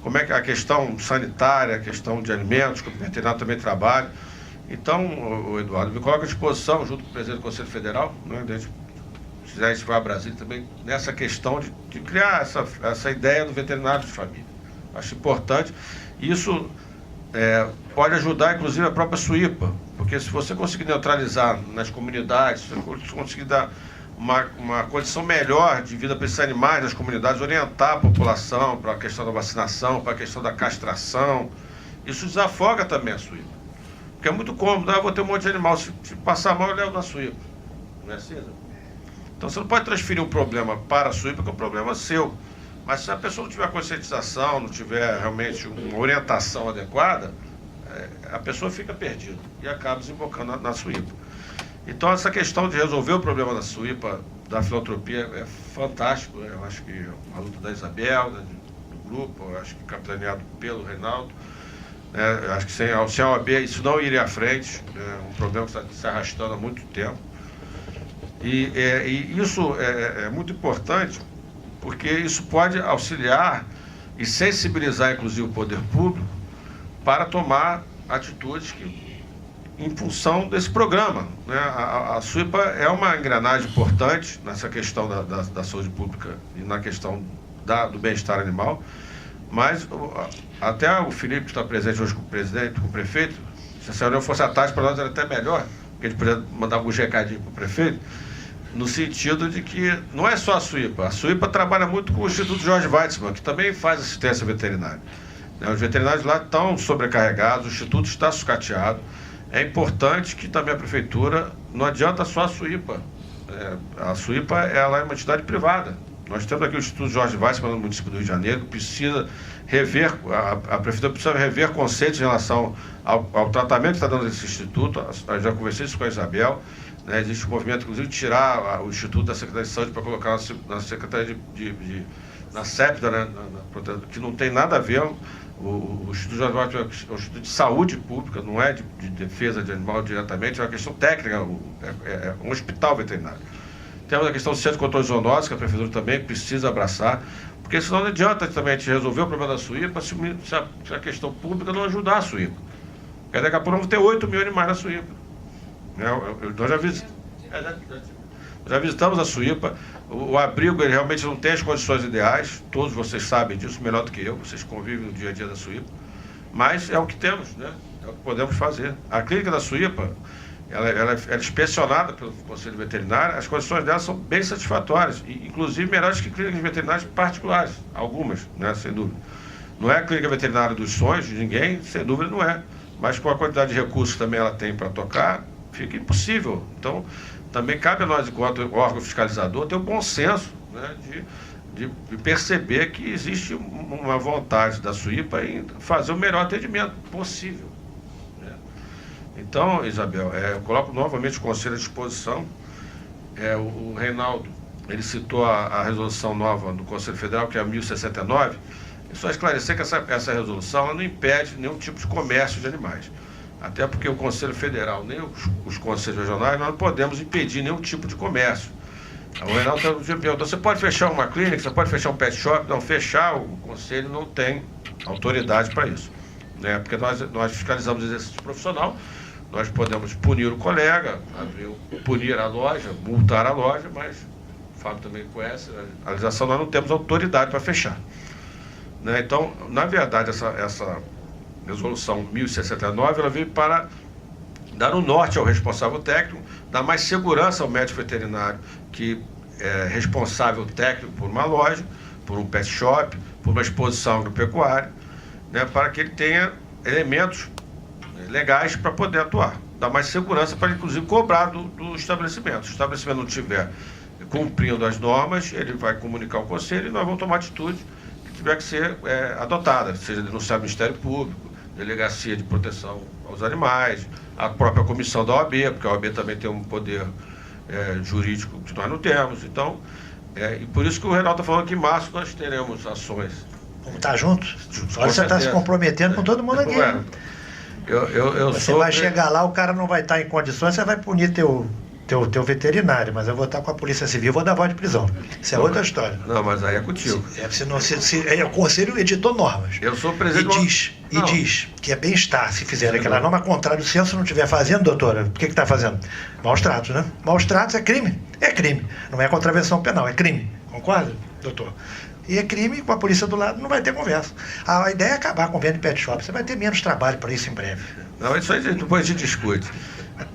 Como é que a questão sanitária, a questão de alimentos, que o veterinário também trabalha. Então, o Eduardo, me coloca à disposição, junto com o presidente do Conselho Federal, né, se quiser, a gente vai a Brasília também, nessa questão de criar essa ideia do veterinário de família. Acho importante. Isso pode ajudar, inclusive, a própria SUIPA, porque se você conseguir neutralizar nas comunidades, se você conseguir dar uma condição melhor de vida para esses animais nas comunidades, orientar a população para a questão da vacinação, para a questão da castração, isso desafoga também a SUIPA. Porque é muito cômodo, eu vou ter um monte de animal, se passar mal eu levo na SUIPA. Não é assim? Então você não pode transferir um problema para a SUIPA, porque é um problema seu. Mas se a pessoa não tiver conscientização, não tiver realmente uma orientação adequada, a pessoa fica perdida e acaba desembocando na SUIPA. Então essa questão de resolver o problema da SUIPA, da filantropia, é fantástico. Eu acho que a luta da Isabel, do grupo, eu acho que capitaneado pelo Reinaldo, acho que sem a OAB isso não iria à frente, é um problema que está se arrastando há muito tempo. E isso é muito importante, porque isso pode auxiliar e sensibilizar, inclusive, o poder público para tomar atitudes em função desse programa. A SUIPA é uma engrenagem importante nessa questão da saúde pública e na questão do bem-estar animal. Mas até o Felipe, que está presente hoje com o presidente, com o prefeito, se essa reunião fosse à tarde, para nós era até melhor, porque a gente poderia mandar alguns recadinhos para o prefeito, no sentido de que não é só a SUIPA trabalha muito com o Instituto Jorge Weitzmann, que também faz assistência veterinária. Os veterinários lá estão sobrecarregados, o Instituto está sucateado. É importante que também a prefeitura, não adianta só a SUIPA. A SUIPA ela é uma entidade privada. Nós temos aqui o Instituto Jorge Weitzmann no município do Rio de Janeiro, que precisa rever, a prefeitura precisa rever conceitos em relação ao tratamento que está dando esse instituto. Eu já conversei isso com a Isabel, né? Existe um movimento, inclusive, de tirar o Instituto da Secretaria de Saúde para colocar na Secretaria na SEPTA, né? Que não tem nada a ver. O Instituto Jorge Weitzmann é um instituto de saúde pública, não é de defesa de animal diretamente, é uma questão técnica, é um hospital veterinário. Temos a questão do Centro de Controle de Zoonoses, que a prefeitura também precisa abraçar, porque senão não adianta também a gente resolver o problema da SUIPA se a questão pública não ajudar a SUIPA. Porque daqui a pouco vamos ter 8.000 animais na SUIPA. Nós já Já visitamos a Suípa, o abrigo ele realmente não tem as condições ideais, todos vocês sabem disso melhor do que eu, vocês convivem no dia a dia da Suípa, mas é o que temos, né? É o que podemos fazer. A clínica da Suípa, ela é inspecionada pelo Conselho Veterinário, as condições dela são bem satisfatórias, inclusive melhores que clínicas veterinárias particulares, algumas, né? Sem dúvida. Não é a clínica veterinária dos sonhos de ninguém, sem dúvida não é, mas com a quantidade de recursos que também ela tem para tocar, fica impossível. Então, também cabe a nós, enquanto órgão fiscalizador, ter o bom senso, né, de perceber que existe uma vontade da Suípa em fazer o melhor atendimento possível, né? Então, Isabel, eu coloco novamente o Conselho à disposição. O Reinaldo, ele citou a resolução nova do Conselho Federal, que é a 1069, e só esclarecer que essa resolução ela não impede nenhum tipo de comércio de animais. Até porque o Conselho Federal, nem os conselhos regionais, nós não podemos impedir nenhum tipo de comércio. O Reinaldo perguntou, você pode fechar uma clínica, você pode fechar um pet shop? Não, fechar, o Conselho não tem autoridade para isso, né? Porque nós fiscalizamos o exercício profissional, nós podemos punir o colega, punir a loja, multar a loja, mas o Fábio também conhece, a legislação nós não temos autoridade para fechar, né? Então, na verdade, essa resolução 1069, ela veio para dar um norte ao responsável técnico, dar mais segurança ao médico veterinário que é responsável técnico por uma loja, por um pet shop, por uma exposição agropecuária, né, para que ele tenha elementos legais para poder atuar. Dar mais segurança para, inclusive, cobrar do estabelecimento. Se o estabelecimento não estiver cumprindo as normas, ele vai comunicar ao Conselho e nós vamos tomar atitude que tiver que ser adotada, seja denunciar o Ministério Público, Delegacia de Proteção aos Animais, a própria comissão da OAB, porque a OAB também tem um poder jurídico que nós não temos. Então, e por isso que o Reinaldo está falando que em março nós teremos ações. Vamos estar juntos? Olha, você está se comprometendo com todo mundo aqui. Você vai chegar lá, o cara não vai estar em condições, você vai punir teu veterinário, mas eu vou estar com a Polícia Civil, vou dar voz de prisão. Isso é outra história. Não, mas aí é contigo. O Conselho editou normas. Eu sou presidente. E diz que é bem-estar se fizer aquela norma contrária do censo, não estiver fazendo, doutora. O que está fazendo? Maus tratos, né? Maus tratos é crime. É crime. Não é contravenção penal, é crime. Concorda, doutor? E é crime, com a polícia do lado não vai ter conversa. A ideia é acabar com o venda de pet shop. Você vai ter menos trabalho para isso em breve. Não, isso aí depois a gente discute.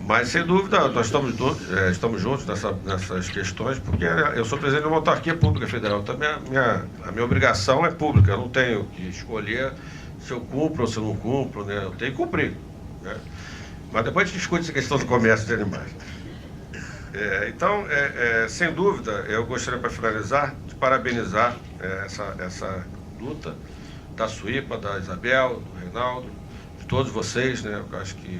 Mas, sem dúvida, nós estamos juntos nessas questões, porque eu sou presidente de uma autarquia pública federal. Também a minha obrigação é pública. Eu não tenho que escolher se eu cumpro ou se eu não cumpro, né? Eu tenho que cumprir, né? Mas depois a gente discute essa questão do comércio de animais. Então, sem dúvida, eu gostaria, para finalizar, de parabenizar essa luta da Suípa, da Isabel, do Reinaldo, de todos vocês, né? Eu acho que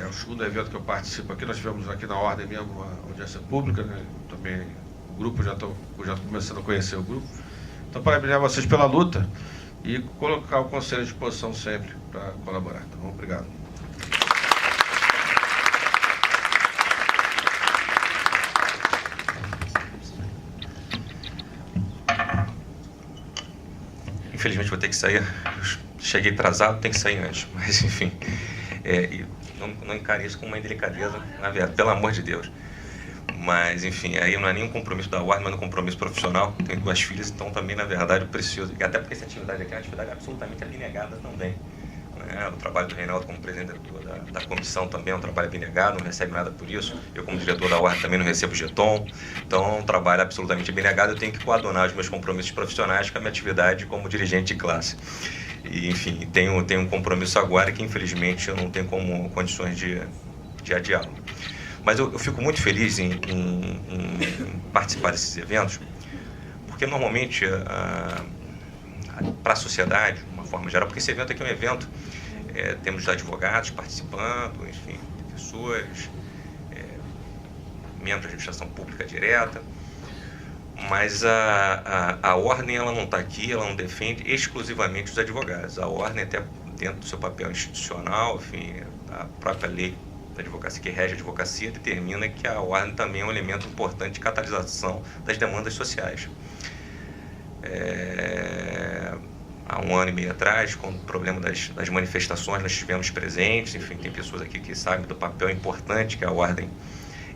é o segundo evento que eu participo aqui. Nós tivemos aqui na Ordem mesmo uma audiência pública, né? Também o grupo, já estou começando a conhecer o grupo. Então, parabenizar vocês pela luta e colocar o Conselho à disposição sempre para colaborar. Tá bom? Obrigado. Infelizmente vou ter que sair. Cheguei atrasado, tem que sair antes. Mas, enfim, não encare isso com uma indelicadeza, na verdade, pelo amor de Deus. Mas, enfim, aí não é nenhum compromisso da Ordem, mas um compromisso profissional. Tenho 2 filhas, então também, na verdade, eu preciso. Até porque essa atividade aqui é uma atividade absolutamente abnegada também, né? O trabalho do Reinaldo como presidente da comissão também é um trabalho abnegado, não recebe nada por isso. Eu, como diretor da Ordem, também não recebo jeton. Então, é um trabalho absolutamente abnegado. Eu tenho que coadunar os meus compromissos profissionais com a minha atividade como dirigente de classe. E, enfim, tenho um compromisso agora que, infelizmente, eu não tenho condições de adiá-lo. Mas eu fico muito feliz em participar desses eventos, porque normalmente, para a sociedade, de uma forma geral, porque esse evento aqui é um evento, temos advogados participando, enfim, professores, membros da administração pública direta, mas a Ordem ela não está aqui, ela não defende exclusivamente os advogados. A Ordem, até dentro do seu papel institucional, enfim, a própria lei da advocacia, que rege a advocacia, determina que a Ordem também é um elemento importante de catalisação das demandas sociais. Há 1 ano e meio atrás, com o problema das manifestações, nós estivemos presentes, enfim, tem pessoas aqui que sabem do papel importante que a Ordem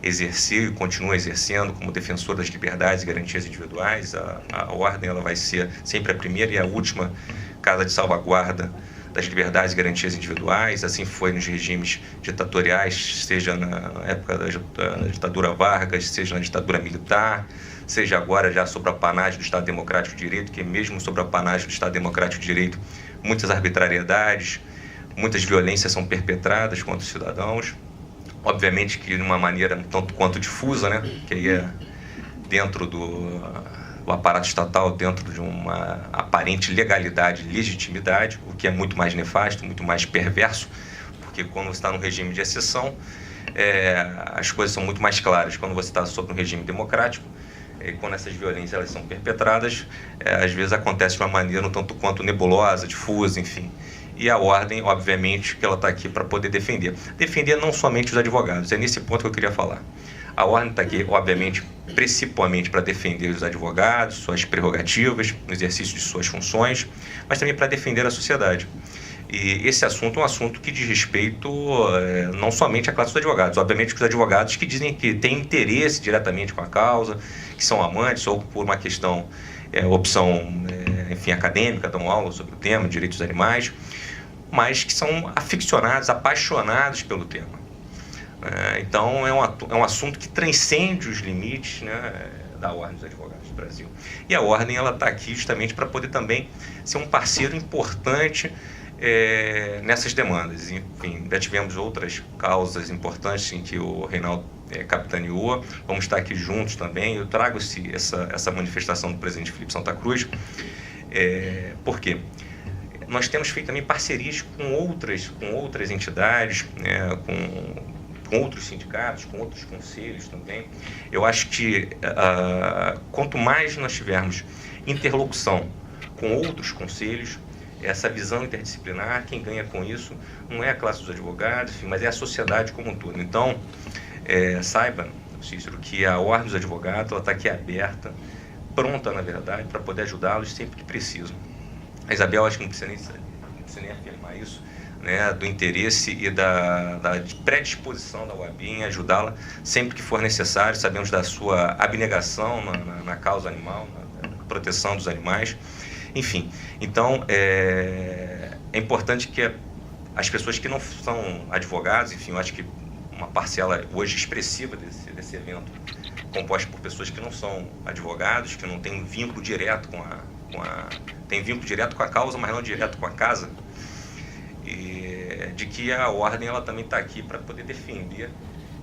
exerceu e continua exercendo como defensor das liberdades e garantias individuais. A Ordem ela vai ser sempre a primeira e a última casa de salvaguarda das liberdades e garantias individuais. Assim foi nos regimes ditatoriais, seja na época da ditadura Vargas, seja na ditadura militar, seja agora já sob a panagem do Estado Democrático de Direito, que mesmo sob a panagem do Estado Democrático de Direito, muitas arbitrariedades, muitas violências são perpetradas contra os cidadãos. Obviamente que de uma maneira um tanto quanto difusa, né? Que aí é dentro do aparato estatal, dentro de uma aparente legalidade e legitimidade, o que é muito mais nefasto, muito mais perverso, porque quando você está no regime de exceção, as coisas são muito mais claras. Quando você está sob um regime democrático, quando essas violências elas são perpetradas, às vezes acontece de uma maneira um tanto quanto nebulosa, difusa, enfim. E a Ordem, obviamente, que ela está aqui para poder defender. Defender não somente os advogados, é nesse ponto que eu queria falar. A Ordem está aqui, obviamente, principalmente para defender os advogados, suas prerrogativas, no exercício de suas funções, mas também para defender a sociedade. E esse assunto é um assunto que diz respeito não somente à classe dos advogados, obviamente que os advogados que dizem que têm interesse diretamente com a causa, que são amantes ou por uma questão, opção, enfim, acadêmica, dão aula sobre o tema, direitos dos animais, mas que são aficionados, apaixonados pelo tema. Então é um assunto que transcende os limites, né, da Ordem dos Advogados do Brasil. E a Ordem ela está aqui justamente para poder também ser um parceiro importante nessas demandas. Enfim, já tivemos outras causas importantes em que o Reinaldo capitaneou. Vamos estar aqui juntos também. Eu trago essa manifestação do presidente Felipe Santa Cruz. Por quê? Nós temos feito também parcerias com outras entidades, né, com outros sindicatos, com outros conselhos também. Eu acho que quanto mais nós tivermos interlocução com outros conselhos, essa visão interdisciplinar, quem ganha com isso não é a classe dos advogados, enfim, mas é a sociedade como um todo. Então, saiba, Cícero, que a Ordem dos Advogados está aqui aberta, pronta, na verdade, para poder ajudá-los sempre que precisam. A Isabel, acho que não precisa nem afirmar isso, né, do interesse e da predisposição da UAB em ajudá-la sempre que for necessário. Sabemos da sua abnegação na causa animal, na proteção dos animais. Enfim, então é importante que as pessoas que não são advogados, enfim, eu acho que uma parcela hoje expressiva desse evento, composta por pessoas que não são advogados, que não têm vínculo direto tem vínculo direto com a causa, mas não direto com a casa, e de que a Ordem ela também está aqui para poder defender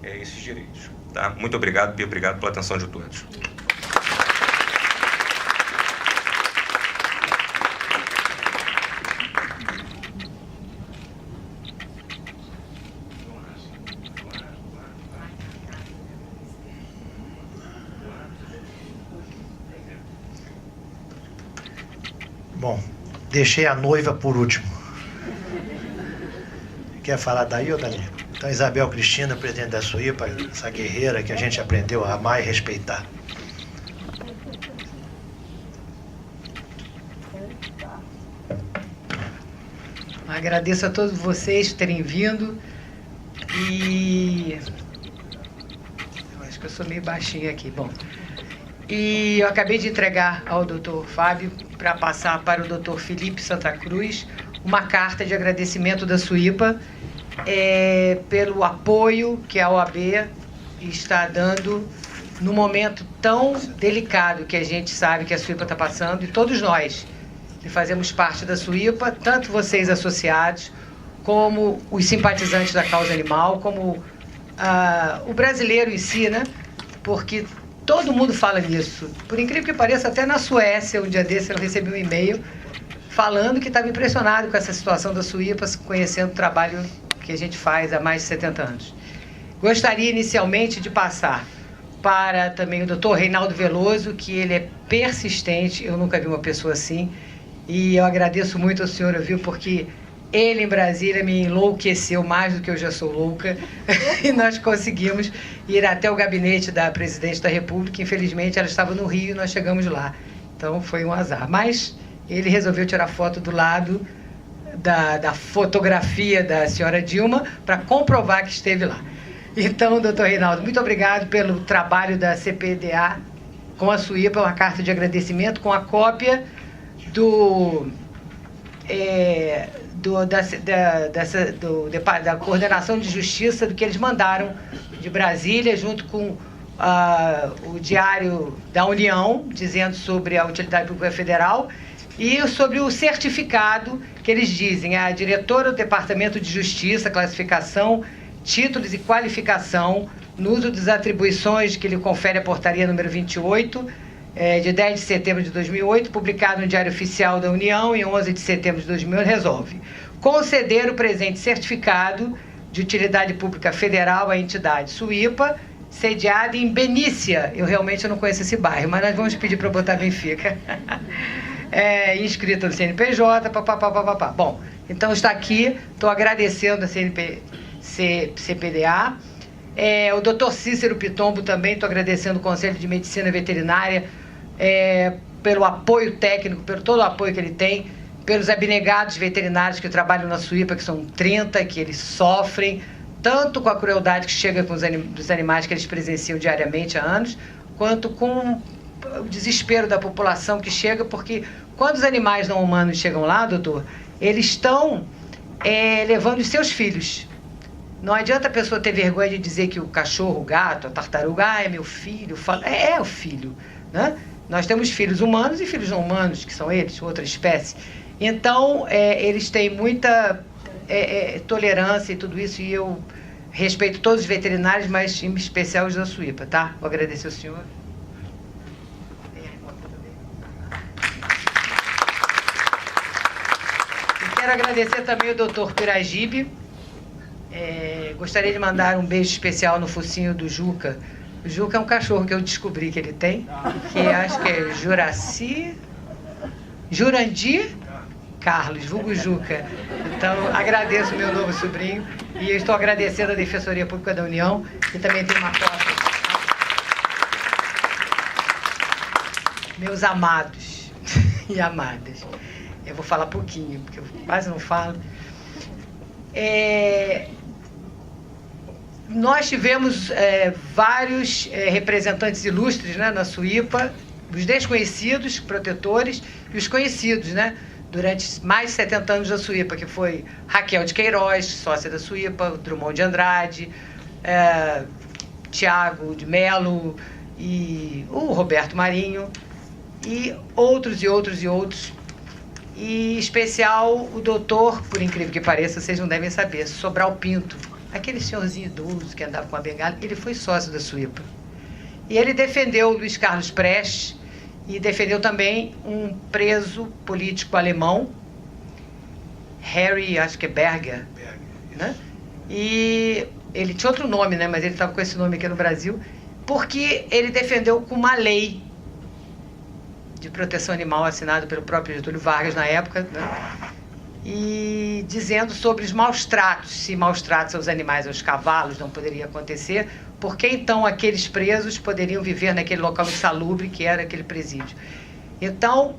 esses direitos. Tá? Muito obrigado e obrigado pela atenção de todos. Bom, deixei a noiva por último. Quer falar daí ou dali? Então, Isabel Cristina, presidente da SUIPA, essa guerreira que a gente aprendeu a amar e respeitar. Agradeço a todos vocês por terem vindo e... eu acho que eu sou meio baixinha aqui. Bom, e eu acabei de entregar ao Dr. Fábio para passar para o Dr. Felipe Santa Cruz uma carta de agradecimento da SUIPA pelo apoio que a OAB está dando no momento tão delicado que a gente sabe que a SUIPA está passando, e todos nós que fazemos parte da SUIPA, tanto vocês associados, como os simpatizantes da causa animal, como o brasileiro em si, né? Porque todo mundo fala nisso. Por incrível que pareça, até na Suécia, um dia desse, eu recebi um e-mail falando que estava impressionado com essa situação da SUIPA, conhecendo o trabalho que a gente faz há mais de 70 anos. Gostaria inicialmente de passar para também o Dr. Reinaldo Veloso, que ele é persistente, eu nunca vi uma pessoa assim, e eu agradeço muito ao senhor, viu, porque ele em Brasília me enlouqueceu mais do que eu já sou louca, e nós conseguimos ir até o gabinete da presidente da República. Infelizmente ela estava no Rio e nós chegamos lá, então foi um azar, mas ele resolveu tirar foto do lado da fotografia da senhora Dilma para comprovar que esteve lá. Então, doutor Reinaldo, muito obrigado pelo trabalho da CPDA com a Suípa, uma carta de agradecimento com a cópia da Coordenação de Justiça do que eles mandaram de Brasília, junto com o Diário da União, dizendo sobre a Utilidade Pública Federal, e sobre o certificado que eles dizem, a diretora do Departamento de Justiça, classificação, títulos e qualificação, no uso das atribuições que lhe confere a portaria número 28, de 10 de setembro de 2008, publicado no Diário Oficial da União, em 11 de setembro de 2008, resolve conceder o presente certificado de utilidade pública federal à entidade Suípa, sediada em Benícia. Eu realmente não conheço esse bairro, mas nós vamos pedir para botar Benfica. Inscrita no CNPJ, papapá. Bom, então está aqui, estou agradecendo a CPDA. O doutor Cícero Pitombo também, estou agradecendo o Conselho de Medicina Veterinária pelo apoio técnico, pelo todo o apoio que ele tem, pelos abnegados veterinários que trabalham na Suípa, que são 30, que eles sofrem, tanto com a crueldade que chega com dos animais que eles presenciam diariamente há anos, quanto com o desespero da população que chega, porque quando os animais não humanos chegam lá, doutor, eles estão levando os seus filhos. Não adianta a pessoa ter vergonha de dizer que o cachorro, o gato, a tartaruga, é meu filho. É o filho, né? Nós temos filhos humanos e filhos não humanos, que são eles, outra espécie. Então, eles têm muita tolerância e tudo isso, e eu respeito todos os veterinários, mas em especial os da Suípa, tá? Vou agradecer ao senhor. E quero agradecer também ao doutor Piragibe. Gostaria de mandar um beijo especial no focinho do Juca. O Juca é um cachorro que eu descobri que ele tem, que acho que é Jurandir Carlos, vulgo Juca. Então, agradeço meu novo sobrinho e estou agradecendo a Defensoria Pública da União, que também tem uma foto. Meus amados e amadas. Eu vou falar pouquinho, porque eu quase não falo. Nós tivemos vários representantes ilustres, né, na Suípa, os desconhecidos, protetores, e os conhecidos, né, durante mais de 70 anos da Suípa, que foi Raquel de Queiroz, sócia da Suípa, Drummond de Andrade, Tiago de Melo e o Roberto Marinho, e outros e outros e outros. E, em especial, o doutor, por incrível que pareça, vocês não devem saber, Sobral Pinto, aquele senhorzinho idoso que andava com a bengala, ele foi sócio da Suípa. E ele defendeu o Luiz Carlos Prestes e defendeu também um preso político alemão, Harry, acho que é Berger, né? E ele tinha outro nome, né? Mas ele estava com esse nome aqui no Brasil, porque ele defendeu com uma lei de proteção animal assinado pelo próprio Getúlio Vargas na época, né? E dizendo sobre os maus tratos, se maus tratos aos animais, aos cavalos, não poderia acontecer, porque então aqueles presos poderiam viver naquele local insalubre que era aquele presídio. Então,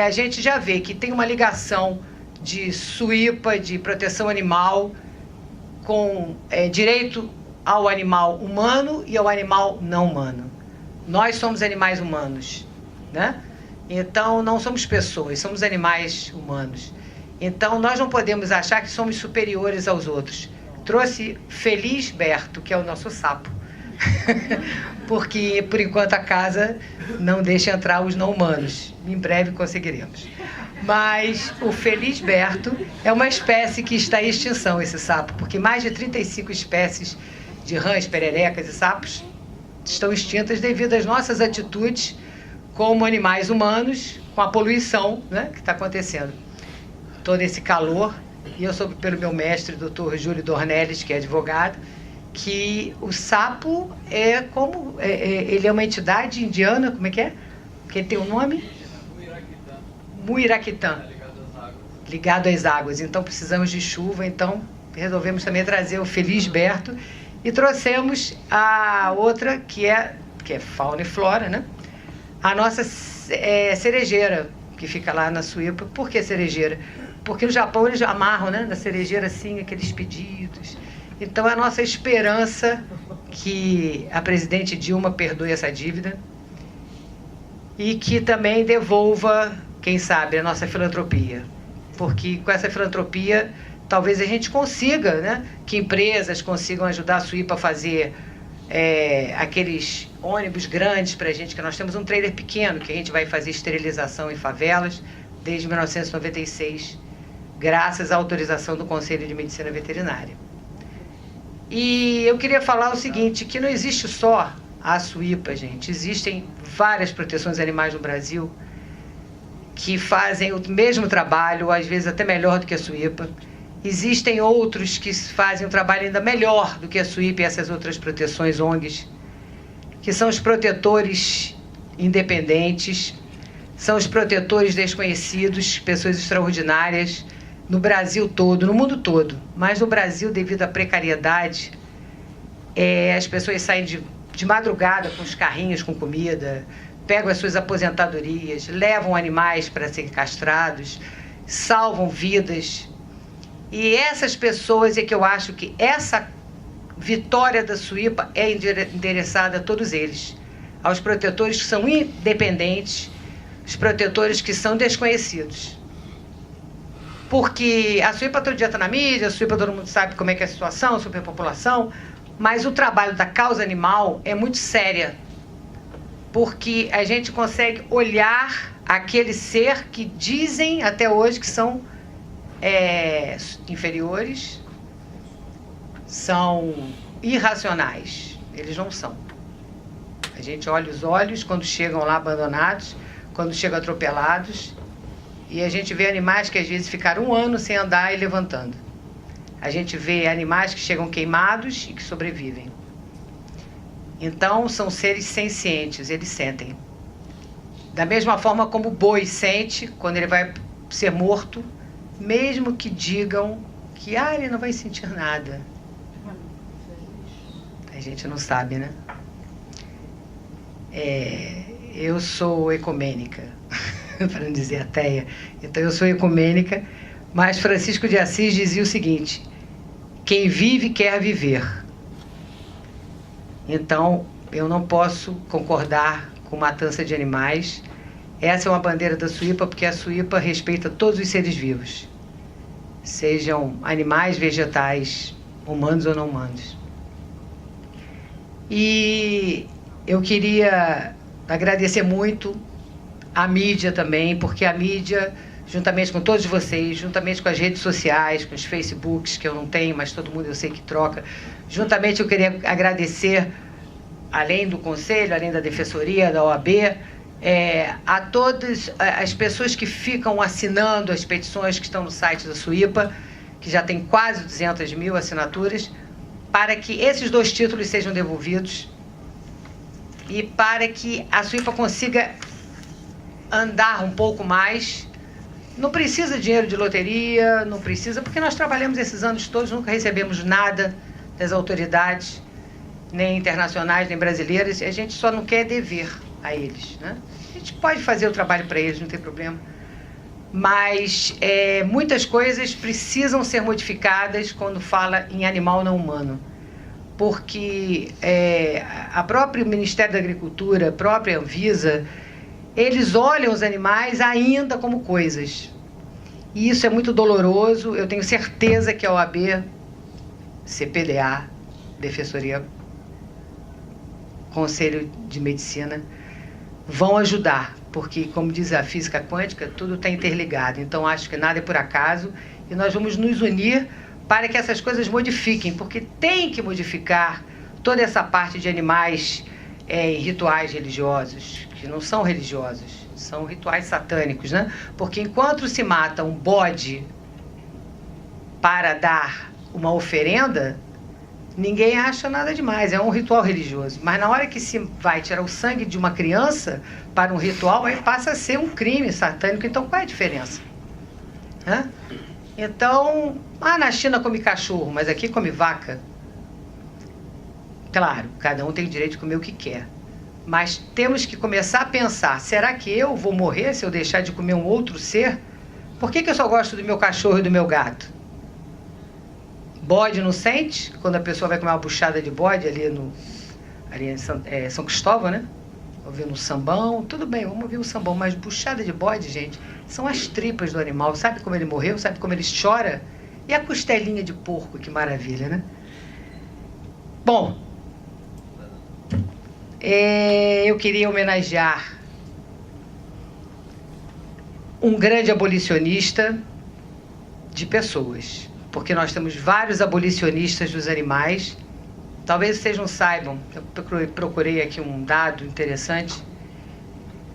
a gente já vê que tem uma ligação de Suípa, de proteção animal, com direito ao animal humano e ao animal não humano. Nós somos animais humanos, né? Então, não somos pessoas, somos animais humanos. Então, nós não podemos achar que somos superiores aos outros. Trouxe Feliz Berto, que é o nosso sapo. Porque, por enquanto, a casa não deixa entrar os não-humanos. Em breve conseguiremos. Mas o Feliz Berto é uma espécie que está em extinção, esse sapo. Porque mais de 35 espécies de rãs, pererecas e sapos estão extintas devido às nossas atitudes como animais humanos, com a poluição, né, que está acontecendo. Todo esse calor, e eu soube pelo meu mestre, doutor Júlio Dornelles, que é advogado, que o sapo ele é uma entidade indiana, como é que é? Que ele tem um nome? Muiraquitã. Ligado às águas. Então precisamos de chuva, então resolvemos também trazer o Feliz Berto e trouxemos a outra que é fauna e flora, né? A nossa cerejeira, que fica lá na Suípa. Por que cerejeira? Porque no Japão eles amarram, né, na cerejeira assim, aqueles pedidos. Então, é a nossa esperança que a presidente Dilma perdoe essa dívida e que também devolva, quem sabe, a nossa filantropia. Porque com essa filantropia, talvez a gente consiga, né, que empresas consigam ajudar a Suípa a fazer aqueles ônibus grandes para a gente, que nós temos um trailer pequeno, que a gente vai fazer esterilização em favelas desde 1996, graças à autorização do Conselho de Medicina Veterinária. E eu queria falar o seguinte, que não existe só a Suípa, gente. Existem várias proteções animais no Brasil que fazem o mesmo trabalho, às vezes até melhor do que a Suípa. Existem outros que fazem um trabalho ainda melhor do que a Suípa e essas outras proteções ONGs, que são os protetores independentes, são os protetores desconhecidos, pessoas extraordinárias, no Brasil todo, no mundo todo. Mas no Brasil, devido à precariedade, as pessoas saem de madrugada com os carrinhos com comida, pegam as suas aposentadorias, levam animais para serem castrados, salvam vidas. E essas pessoas é que eu acho que essa vitória da Suípa é endereçada a todos eles, aos protetores que são independentes, os protetores que são desconhecidos. Porque a Suípa todo dia está na mídia, a Suípa todo mundo sabe como é que é a situação, a superpopulação, mas o trabalho da causa animal é muito séria, porque a gente consegue olhar aquele ser que dizem até hoje que são inferiores, são irracionais. Eles não são. A gente olha os olhos quando chegam lá abandonados, quando chegam atropelados, e a gente vê animais que às vezes ficaram 1 ano sem andar e levantando. A gente vê animais que chegam queimados e que sobrevivem. Então, são seres sencientes, eles sentem. Da mesma forma como o boi sente quando ele vai ser morto, mesmo que digam que ele não vai sentir nada. A gente não sabe, né? Eu sou ecumênica, para não dizer ateia. Então, eu sou ecumênica, mas Francisco de Assis dizia o seguinte: quem vive quer viver. Então, eu não posso concordar com matança de animais. Essa é uma bandeira da Suípa, porque a Suípa respeita todos os seres vivos, sejam animais, vegetais, humanos ou não humanos. E eu queria agradecer muito à mídia também, porque a mídia, juntamente com todos vocês, juntamente com as redes sociais, com os Facebooks, que eu não tenho, mas todo mundo eu sei que troca, juntamente eu queria agradecer, além do Conselho, além da Defensoria, da OAB, a todas as pessoas que ficam assinando as petições que estão no site da Suípa, que já tem quase 200 mil assinaturas, para que esses 2 títulos sejam devolvidos e para que a Suípa consiga andar um pouco mais. Não precisa de dinheiro de loteria, não precisa, porque nós trabalhamos esses anos todos, nunca recebemos nada das autoridades, nem internacionais, nem brasileiras, e a gente só não quer dever a eles, né? A gente pode fazer o trabalho para eles, não tem problema, mas muitas coisas precisam ser modificadas quando fala em animal não humano, porque a própria Ministério da Agricultura, a própria Anvisa, eles olham os animais ainda como coisas. E isso é muito doloroso. Eu tenho certeza que a OAB, CPDA, Defensoria, Conselho de Medicina, vão ajudar, porque, como diz a física quântica, tudo está interligado. Então, acho que nada é por acaso e nós vamos nos unir para que essas coisas modifiquem, porque tem que modificar toda essa parte de animais em rituais religiosos, que não são religiosos, são rituais satânicos, né? Porque enquanto se mata um bode para dar uma oferenda, ninguém acha nada demais, é um ritual religioso. Mas na hora que se vai tirar o sangue de uma criança para um ritual, aí passa a ser um crime satânico. Então qual é a diferença? Hã? Então, na China come cachorro, mas aqui come vaca. Claro, cada um tem o direito de comer o que quer. Mas temos que começar a pensar, será que eu vou morrer se eu deixar de comer um outro ser? Por que eu só gosto do meu cachorro e do meu gato? Bode não sente? Quando a pessoa vai comer uma buchada de bode ali em São Cristóvão, né? Ouvindo um sambão, tudo bem, vamos ouvir um sambão, mas buchada de bode, gente, são as tripas do animal. Sabe como ele morreu? Sabe como ele chora? E a costelinha de porco, que maravilha, né? Bom, eu queria homenagear um grande abolicionista de pessoas, porque nós temos vários abolicionistas dos animais. Talvez vocês não saibam, eu procurei aqui um dado interessante,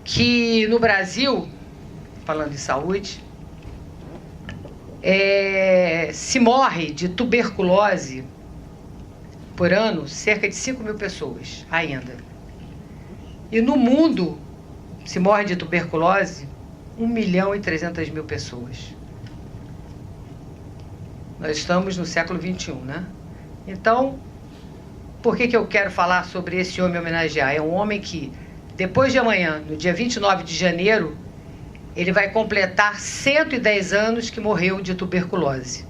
que no Brasil, falando em saúde, se morre de tuberculose por ano cerca de 5 mil pessoas ainda. E no mundo se morre de tuberculose 1.300.000 pessoas. Nós estamos no século XXI, né? Então, por que eu quero falar sobre esse homem homenagear? É um homem que, depois de amanhã, no dia 29 de janeiro, ele vai completar 110 anos que morreu de tuberculose.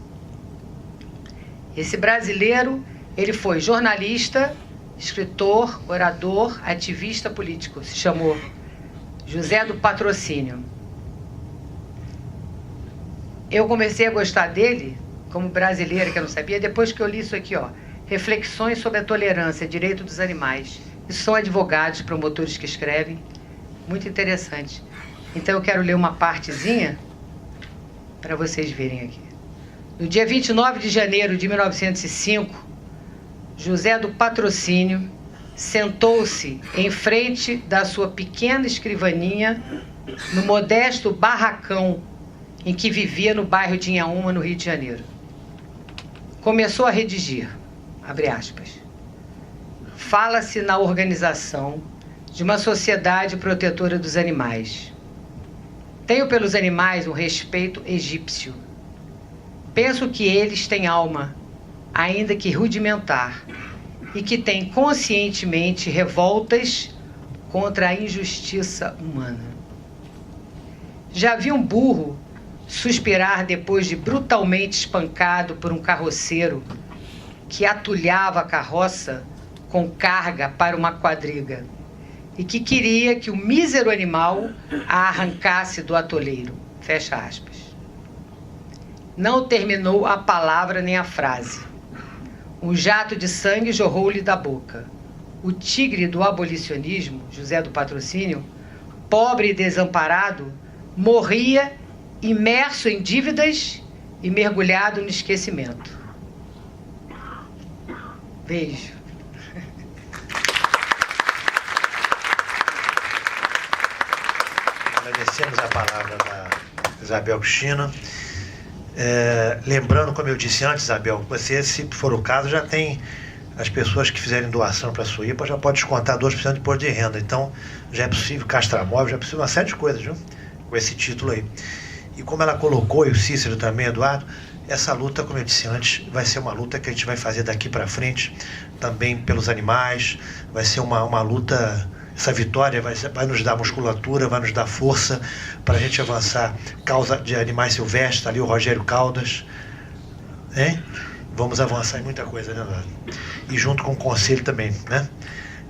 Esse brasileiro, ele foi jornalista, escritor, orador, ativista político. Se chamou José do Patrocínio. Eu comecei a gostar dele, como brasileira, que eu não sabia, depois que eu li isso aqui, ó. Reflexões sobre a tolerância, direito dos animais. Isso são advogados, promotores que escrevem. Muito interessante. Então eu quero ler uma partezinha para vocês verem aqui. No dia 29 de janeiro de 1905, José do Patrocínio sentou-se em frente da sua pequena escrivaninha no modesto barracão em que vivia no bairro de Inhaúma, no Rio de Janeiro. Começou a redigir, abre aspas, fala-se na organização de uma sociedade protetora dos animais. Tenho pelos animais um respeito egípcio. Penso que eles têm alma, ainda que rudimentar, e que têm conscientemente revoltas contra a injustiça humana. Já vi um burro suspirar depois de brutalmente espancado por um carroceiro que atulhava a carroça com carga para uma quadriga e que queria que o mísero animal a arrancasse do atoleiro. Fecha aspas. Não terminou a palavra nem a frase. Um jato de sangue jorrou-lhe da boca. O tigre do abolicionismo, José do Patrocínio, pobre e desamparado, morria imerso em dívidas e mergulhado no esquecimento. Beijo. Agradecemos a palavra da Isabel Cristina. Lembrando, como eu disse antes, Isabel, você, se for o caso, já tem as pessoas que fizerem doação para a Suípa, já pode descontar 2% de imposto de renda. Então, já é possível castramóvel, já é possível uma série de coisas, viu? Com esse título aí. E como ela colocou, e o Cícero também, Eduardo, essa luta, como eu disse antes, vai ser uma luta que a gente vai fazer daqui para frente, também pelos animais, vai ser uma luta. Essa vitória vai nos dar musculatura, vai nos dar força para a gente avançar. Causa de animais silvestres, ali o Rogério Caldas. Hein? Vamos avançar em muita coisa, né, Eduardo? E junto com o Conselho também, né?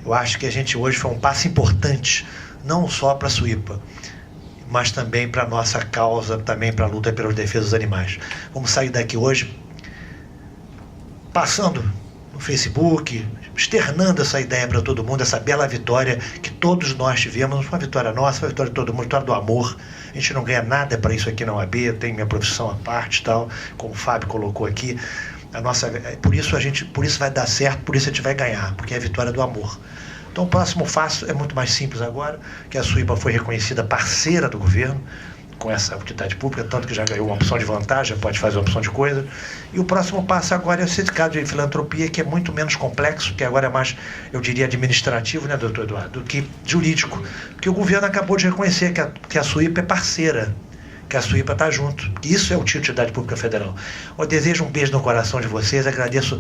Eu acho que a gente hoje foi um passo importante, não só para a Suípa, mas também para a nossa causa, também para a luta pela defesa dos animais. Vamos sair daqui hoje passando no Facebook, externando essa ideia para todo mundo, essa bela vitória que todos nós tivemos, uma vitória nossa, uma vitória de todo mundo, vitória do amor. A gente não ganha nada para isso aqui na OAB, eu tenho minha profissão à parte e tal, como o Fábio colocou aqui. Por isso vai dar certo, por isso a gente vai ganhar, porque é a vitória do amor. Então o próximo passo é muito mais simples agora, que a Suípa foi reconhecida parceira do governo, com essa utilidade pública, tanto que já ganhou uma opção de vantagem, pode fazer uma opção de coisa. E o próximo passo agora é o certificado de filantropia, que é muito menos complexo, que agora é mais, eu diria, administrativo, né, doutor Eduardo, do que jurídico. Porque o governo acabou de reconhecer que a Suípa é parceira, que a Suípa está junto. Isso é o título de utilidade pública federal. Eu desejo um beijo no coração de vocês, agradeço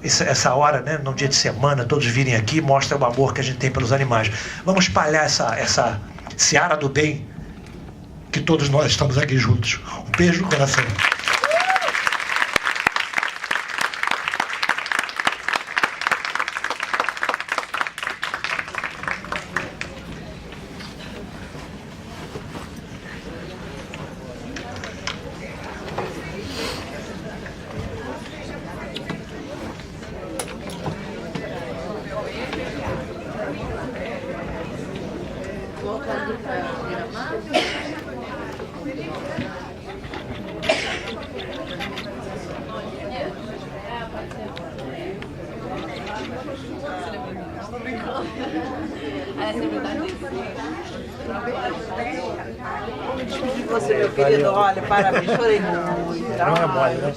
essa hora, né, no dia de semana, todos virem aqui, mostra o amor que a gente tem pelos animais. Vamos espalhar essa seara do bem, que todos nós estamos aqui juntos. Um beijo no coração. Você, meu querido, olha, parabéns, chorei muito. Não é mole, né?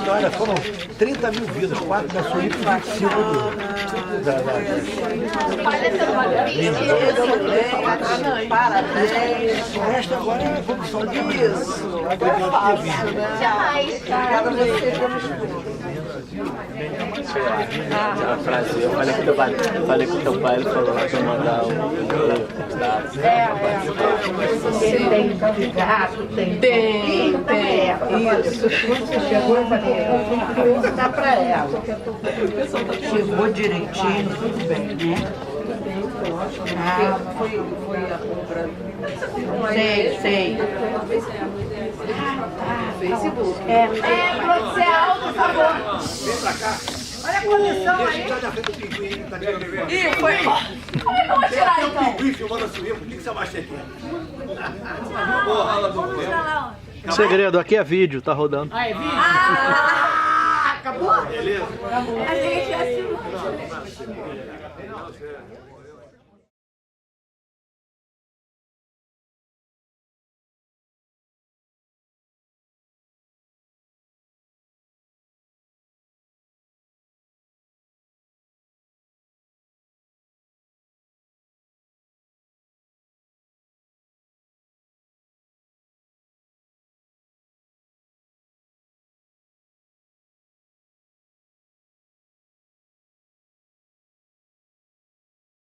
Olha, foram 30 mil vidas, 4 da Suíça e 25 Parabéns. O resto agora é função de Isso. Agora é fácil, né? Obrigada a você. Aquela frase, eu falei com teu pai, ele falou que eu mandar o e-mail. Tem gato, tem. Isso. Quando você chegou, eu falei, eu vou dar pra ela. Chegou direitinho, tudo bem, né? Foi a compra. Sei. Facebook. Pode ser alto, por favor. Vem pra cá. Olha a condição aí. Tá na frente do pinguim, tá querendo ver? Ih, foi. Como é que eu vou tirar então? Pinguim filmando a Suíça, o que você acha aqui? Segredo, aqui é vídeo, tá rodando. Ah, acabou? Beleza? A gente assistiu.